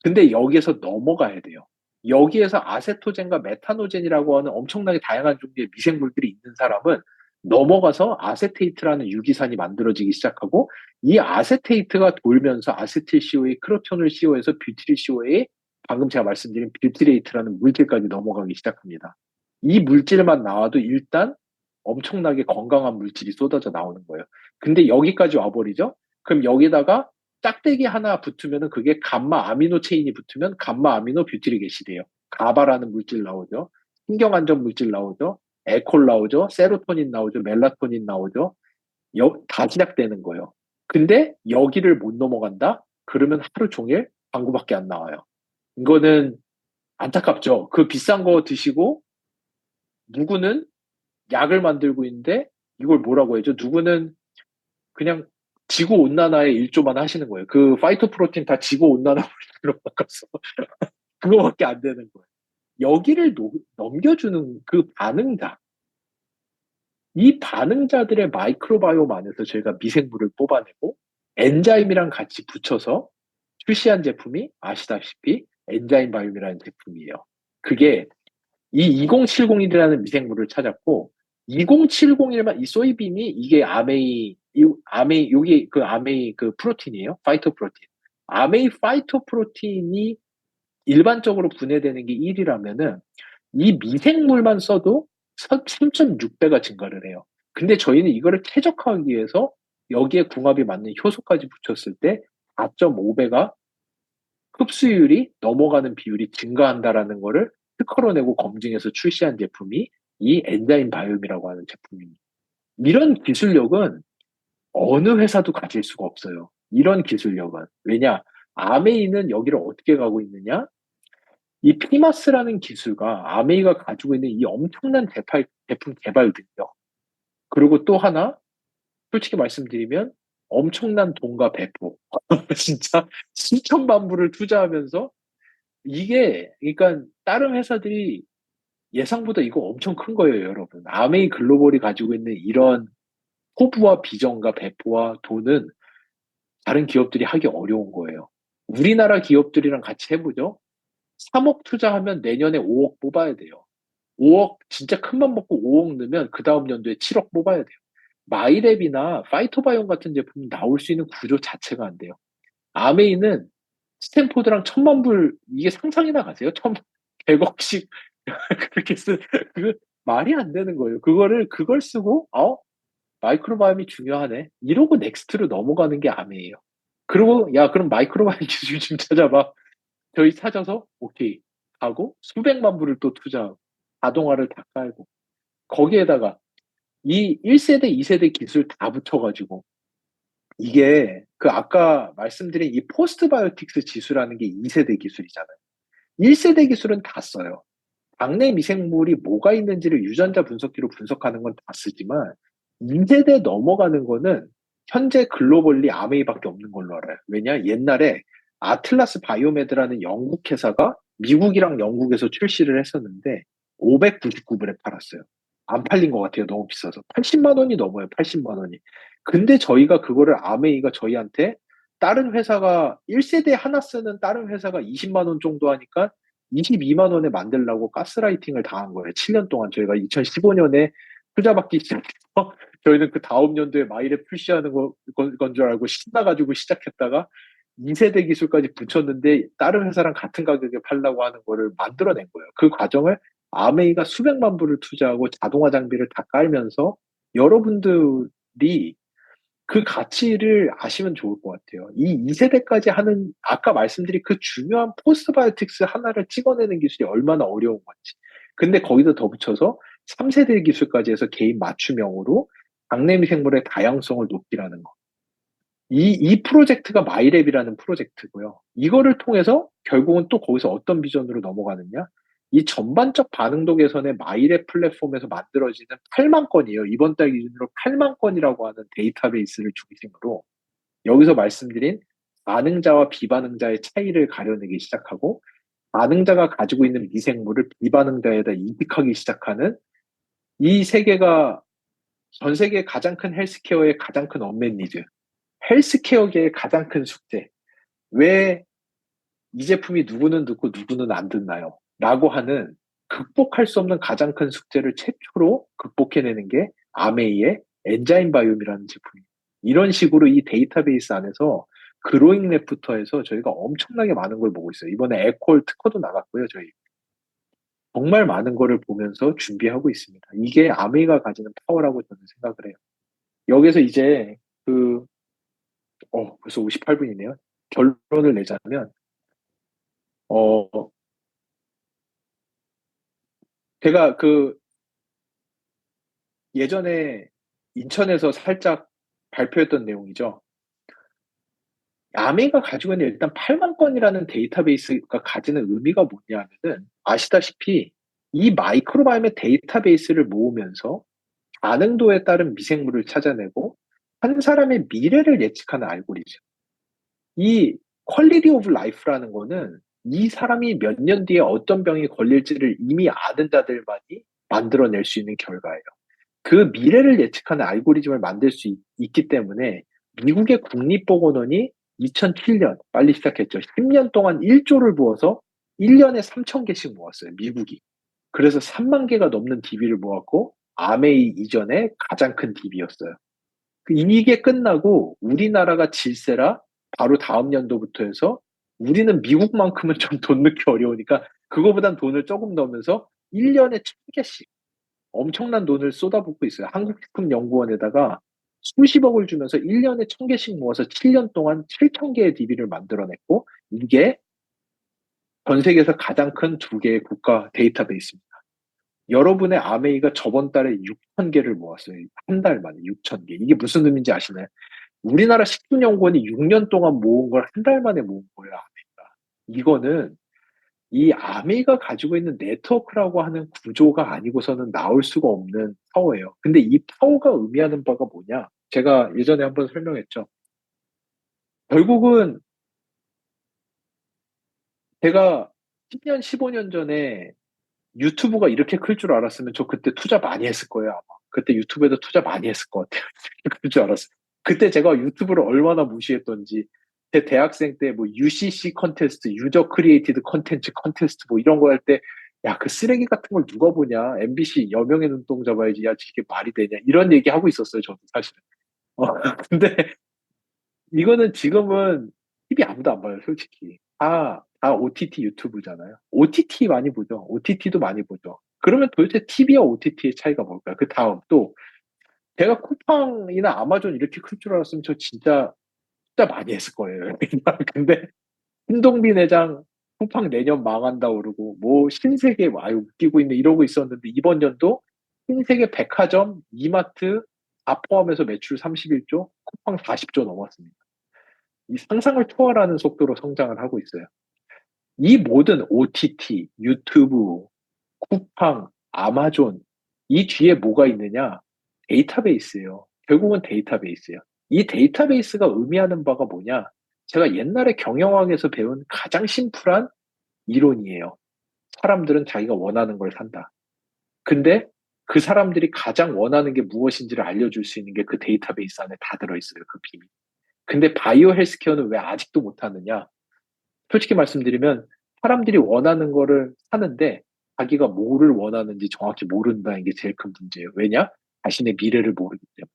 근데 여기에서 넘어가야 돼요. 여기에서 아세토젠과 메타노젠이라고 하는 엄청나게 다양한 종류의 미생물들이 있는 사람은 넘어가서 아세테이트라는 유기산이 만들어지기 시작하고 이 아세테이트가 돌면서 아세틸 COA, 크로토놀 CO에서 뷰티릴 COA, 방금 제가 말씀드린 뷰티레이트라는 물질까지 넘어가기 시작합니다. 이 물질만 나와도 일단 엄청나게 건강한 물질이 쏟아져 나오는 거예요. 근데 여기까지 와버리죠? 그럼 여기다가 짝대기 하나 붙으면 그게 감마 아미노 체인이 붙으면 감마 아미노 뷰티릭 애시드예요. 가바라는 물질 나오죠. 신경안전 물질 나오죠. 에콜 나오죠. 세로토닌 나오죠. 멜라토닌 나오죠. 다 시작되는 거예요. 근데 여기를 못 넘어간다? 그러면 하루 종일 방구밖에 안 나와요. 이거는 안타깝죠. 그 비싼 거 드시고 누구는 약을 만들고 있는데 이걸 뭐라고 해죠? 누구는 그냥 지구 온난화의 일조만 하시는 거예요. 그 파이토프로틴 다 지구 온난화 물질로 바꿔서 그거밖에 안 되는 거예요. 여기를 넘겨주는 그 반응자, 이 반응자들의 마이크로바이옴 안에서 저희가 미생물을 뽑아내고 엔자임이랑 같이 붙여서 출시한 제품이 아시다시피 엔자임 바이옴이라는 제품이에요. 그게 이 2070이라는 미생물을 찾았고 2070일만 이 소이빈이 이게 아메이 요게 그 아메이 그 프로틴이에요. 파이토프로틴. 아메이 파이토프로틴이 일반적으로 분해되는 게 1이라면은 이 미생물만 써도 3.6배가 증가를 해요. 근데 저희는 이거를 최적화하기 위해서 여기에 궁합이 맞는 효소까지 붙였을 때 4.5배가 흡수율이 넘어가는 비율이 증가한다라는 거를 특허로 내고 검증해서 출시한 제품이 이 엔자임 바이옴이라고 하는 제품입니다. 이런 기술력은 어느 회사도 가질 수가 없어요. 이런 기술력은. 왜냐? 아메이는 여기를 어떻게 가고 있느냐? 이 피마스라는 기술과 아메이가 가지고 있는 이 엄청난 제품 개발 능력. 그리고 또 하나, 솔직히 말씀드리면 엄청난 돈과 배포. 진짜 수천만 불을 투자하면서 이게, 그러니까 다른 회사들이 예상보다 이거 엄청 큰 거예요, 여러분. 아메이 글로벌이 가지고 있는 이런 포부와 비전과 배포와 돈은 다른 기업들이 하기 어려운 거예요. 우리나라 기업들이랑 같이 해보죠. 3억 투자하면 내년에 5억 뽑아야 돼요. 5억 진짜 큰 맘 먹고 5억 넣으면 그 다음 연도에 7억 뽑아야 돼요. 마이랩이나 파이토바이옴 같은 제품이 나올 수 있는 구조 자체가 안 돼요. 아메이는 스탠포드랑 1,000만 불 이게 상상이나 가세요? 100억씩 그렇게 그 말이 안 되는 거예요. 그걸 쓰고 마이크로바이옴이 중요하네. 이러고 넥스트로 넘어가는 게 아메이에요. 그리고 야 그럼 마이크로바이옴 기술 좀 찾아봐. 저희 찾아서 오케이 하고 수백만 불을 또 투자하고 자동화를 다 깔고 거기에다가 이 1세대, 2세대 기술 다 붙여가지고 이게 그 아까 말씀드린 이 포스트바이오틱스 지수라는 게 2세대 기술이잖아요. 1세대 기술은 다 써요. 당내 미생물이 뭐가 있는지를 유전자 분석기로 분석하는 건 다 쓰지만 2세대 넘어가는 거는 현재 글로벌리 아메이밖에 없는 걸로 알아요. 왜냐? 옛날에 아틀라스 바이오메드라는 영국 회사가 미국이랑 영국에서 출시를 했었는데 599불에 팔았어요. 안 팔린 것 같아요. 너무 비싸서. 80만 원이 넘어요. 80만 원이. 근데 저희가 그거를 아메이가 저희한테 다른 회사가 1세대 하나 쓰는 다른 회사가 20만 원 정도 하니까 22만 원에 만들라고 가스라이팅을 당한 거예요. 7년 동안 저희가 2015년에 투자받기 시작해서 저희는 그 다음 연도에 마일에 출시하는 건 줄 알고 신나가지고 시작했다가 2세대 기술까지 붙였는데 다른 회사랑 같은 가격에 팔라고 하는 거를 만들어낸 거예요. 그 과정을 아메이가 수백만 불을 투자하고 자동화 장비를 다 깔면서 여러분들이 그 가치를 아시면 좋을 것 같아요. 이 2세대까지 하는, 아까 말씀드린 그 중요한 포스트바이오틱스 하나를 찍어내는 기술이 얼마나 어려운 건지. 근데 거기다 덧붙여서 3세대 기술까지 해서 개인 맞춤형으로 장내미생물의 다양성을 높이라는 거. 이 프로젝트가 마이랩이라는 프로젝트고요. 이거를 통해서 결국은 또 거기서 어떤 비전으로 넘어가느냐? 이 전반적 반응도 개선의 마이랩 플랫폼에서 만들어지는 8만 건이에요. 이번 달 기준으로 8만 건이라고 하는 데이터베이스를 중심으로 여기서 말씀드린 반응자와 비반응자의 차이를 가려내기 시작하고 반응자가 가지고 있는 미생물을 비반응자에다 이식하기 시작하는 이 세계가 전 세계 가장 큰 헬스케어의 가장 큰 언맷 니즈, 헬스케어계의 가장 큰 숙제. 왜 이 제품이 누구는 듣고 누구는 안 듣나요? 라고 하는 극복할 수 없는 가장 큰 숙제를 최초로 극복해내는 게 아메이의 엔자임 바이옴이라는 제품이에요. 이런 식으로 이 데이터베이스 안에서 그로잉 레프터에서 저희가 엄청나게 많은 걸 보고 있어요. 이번에 에콜 특허도 나갔고요, 저희. 정말 많은 거를 보면서 준비하고 있습니다. 이게 아메이가 가지는 파워라고 저는 생각을 해요. 여기서 이제 그, 벌써 58분이네요. 결론을 내자면, 어, 제가 그 예전에 인천에서 살짝 발표했던 내용이죠. 아메이가 가지고 있는 일단 8만 건이라는 데이터베이스가 가지는 의미가 뭐냐면은 아시다시피 이 마이크로바이옴의 데이터베이스를 모으면서 반응도에 따른 미생물을 찾아내고 한 사람의 미래를 예측하는 알고리즘. 이 퀄리티 오브 라이프라는 거는 이 사람이 몇 년 뒤에 어떤 병이 걸릴지를 이미 아는 자들만이 만들어낼 수 있는 결과예요. 그 미래를 예측하는 알고리즘을 만들 수 있기 때문에 미국의 국립보건원이 2007년 빨리 시작했죠. 10년 동안 1조를 부어서 1년에 3천 개씩 모았어요. 미국이. 그래서 3만 개가 넘는 DB를 모았고 아메이 이전에 가장 큰 DB였어요. 이게 끝나고 우리나라가 질세라 바로 다음 연도부터 해서 우리는 미국만큼은 좀 돈 넣기 어려우니까 그거보단 돈을 조금 넣으면서 1년에 1,000개씩 엄청난 돈을 쏟아붓고 있어요. 한국식품연구원에다가 수십억을 주면서 1년에 1,000개씩 모아서 7년 동안 7,000개의 DB를 만들어냈고 이게 전 세계에서 가장 큰 두 개의 국가 데이터베이스입니다. 여러분의 아메이가 저번 달에 6,000개를 모았어요. 한 달 만에 6,000개. 이게 무슨 의미인지 아시나요? 우리나라 식품연구원이 6년 동안 모은 걸 한 달 만에 모은 거예요, 아메이가. 이거는 이 아메이가 가지고 있는 네트워크라고 하는 구조가 아니고서는 나올 수가 없는 파워예요. 근데 이 파워가 의미하는 바가 뭐냐? 제가 예전에 한번 설명했죠. 결국은 제가 10년, 15년 전에 유튜브가 이렇게 클 줄 알았으면 저 그때 투자 많이 했을 거예요, 아마. 그때 유튜브에도 투자 많이 했을 것 같아요. 클 줄 알았어요. 그때 제가 유튜브를 얼마나 무시했던지, 제 대학생 때 뭐 UCC 컨테스트, 유저 크리에이티드 컨텐츠 뭐 이런 거 할 때, 야, 그 쓰레기 같은 걸 누가 보냐? MBC 여명의 눈동자 봐야지. 야, 이게 말이 되냐? 이런 얘기 하고 있었어요, 저도 사실은. 어, 근데 이거는 지금은 TV 아무도 안 봐요, 솔직히. 다 OTT 유튜브잖아요. OTT 많이 보죠. OTT도 많이 보죠. 그러면 도대체 TV와 OTT의 차이가 뭘까요? 그 다음 또, 제가 쿠팡이나 아마존 이렇게 클 줄 알았으면 저 진짜 많이 했을 거예요. 근데, 신동빈 회장 쿠팡 내년 망한다 그러고, 뭐, 신세계, 아유, 웃기고 있네, 이러고 있었는데, 이번 연도 흰색의 백화점, 이마트 다 포함해서 매출 31조, 쿠팡 40조 넘었습니다. 이 상상을 초월하는 속도로 성장을 하고 있어요. 이 모든 OTT, 유튜브, 쿠팡, 아마존, 이 뒤에 뭐가 있느냐? 데이터베이스예요. 결국은 데이터베이스예요. 이 데이터베이스가 의미하는 바가 뭐냐? 제가 옛날에 경영학에서 배운 가장 심플한 이론이에요. 사람들은 자기가 원하는 걸 산다. 근데 그 사람들이 가장 원하는 게 무엇인지를 알려줄 수 있는 게 그 데이터베이스 안에 다 들어있어요. 그 비밀. 근데 바이오 헬스케어는 왜 아직도 못하느냐? 솔직히 말씀드리면 사람들이 원하는 거를 사는데 자기가 뭐를 원하는지 정확히 모른다는 게 제일 큰 문제예요. 왜냐? 자신의 미래를 모르기 때문에.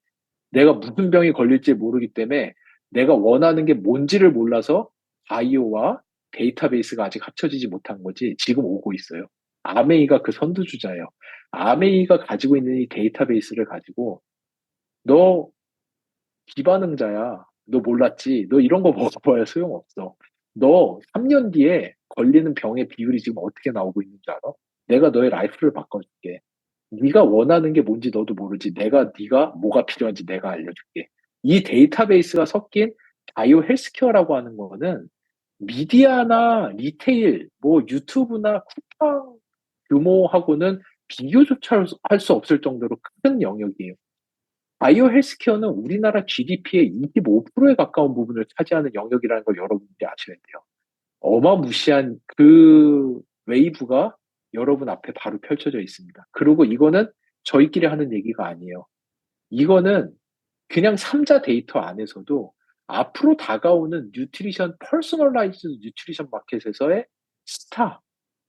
내가 무슨 병이 걸릴지 모르기 때문에 내가 원하는 게 뭔지를 몰라서 바이오와 데이터베이스가 아직 합쳐지지 못한 거지 지금 오고 있어요. 아메이가 그 선두주자예요. 아메이가 가지고 있는 이 데이터베이스를 가지고 너 비반응자야. 너 몰랐지? 너 이런 거 먹어봐야 소용없어. 너 3년 뒤에 걸리는 병의 비율이 지금 어떻게 나오고 있는 줄 알아? 내가 너의 라이프를 바꿔줄게. 네가 원하는 게 뭔지 너도 모르지. 네가 뭐가 필요한지 내가 알려줄게. 이 데이터베이스가 섞인 바이오 헬스케어라고 하는 거는 미디어나 리테일, 뭐 유튜브나 쿠팡 규모하고는 비교조차 할 수 없을 정도로 큰 영역이에요. 바이오 헬스케어는 우리나라 GDP의 25%에 가까운 부분을 차지하는 영역이라는 걸 여러분들이 아셔야 돼요. 어마무시한 그 웨이브가 여러분 앞에 바로 펼쳐져 있습니다. 그리고 이거는 저희끼리 하는 얘기가 아니에요. 이거는 그냥 삼자 데이터 안에서도 앞으로 다가오는 뉴트리션, 퍼스널라이즈 뉴트리션 마켓에서의 스타,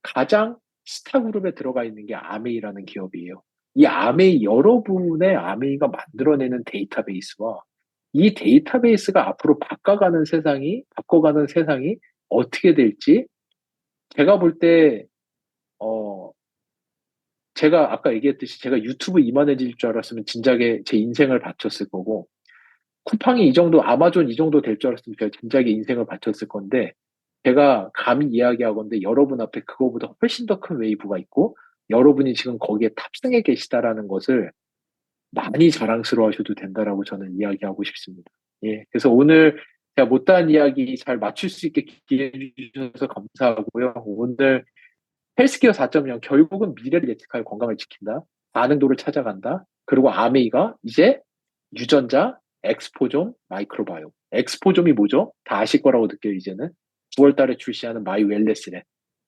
가장 스타 그룹에 들어가 있는 게 아메이라는 기업이에요. 이 아메이, 여러분의 아메이가 만들어내는 데이터베이스와 이 데이터베이스가 앞으로 바꿔가는 세상이 어떻게 될지 제가 볼 때, 어, 제가 아까 얘기했듯이 제가 유튜브 이만해질 줄 알았으면 진작에 제 인생을 바쳤을 거고, 쿠팡이 이 정도, 아마존 이 정도 될 줄 알았으면 제가 진작에 인생을 바쳤을 건데, 제가 감히 이야기하건데 여러분 앞에 그거보다 훨씬 더 큰 웨이브가 있고, 여러분이 지금 거기에 탑승해 계시다라는 것을 많이 자랑스러워하셔도 된다라고 저는 이야기하고 싶습니다. 예. 그래서 오늘 제가 못다한 이야기 잘 맞출 수 있게 기회 주셔서 감사하고요. 오늘 헬스케어 4.0 결국은 미래를 예측하여 건강을 지킨다. 반응도를 찾아간다. 그리고 아메이가 이제 유전자, 엑스포좀, 마이크로바이옴. 엑스포좀이 뭐죠? 다 아실 거라고 느껴요, 이제는. 9월 달에 출시하는 마이 웰네스 랩.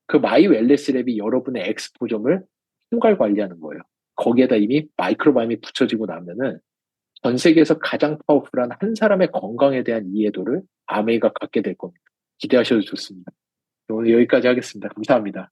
그 마이 웰네스 랩이 여러분의 엑스포점을 총괄 관리하는 거예요. 거기에다 이미 마이크로바이옴이 붙여지고 나면은 전 세계에서 가장 파워풀한 한 사람의 건강에 대한 이해도를 아메이가 갖게 될 겁니다. 기대하셔도 좋습니다. 오늘 여기까지 하겠습니다. 감사합니다.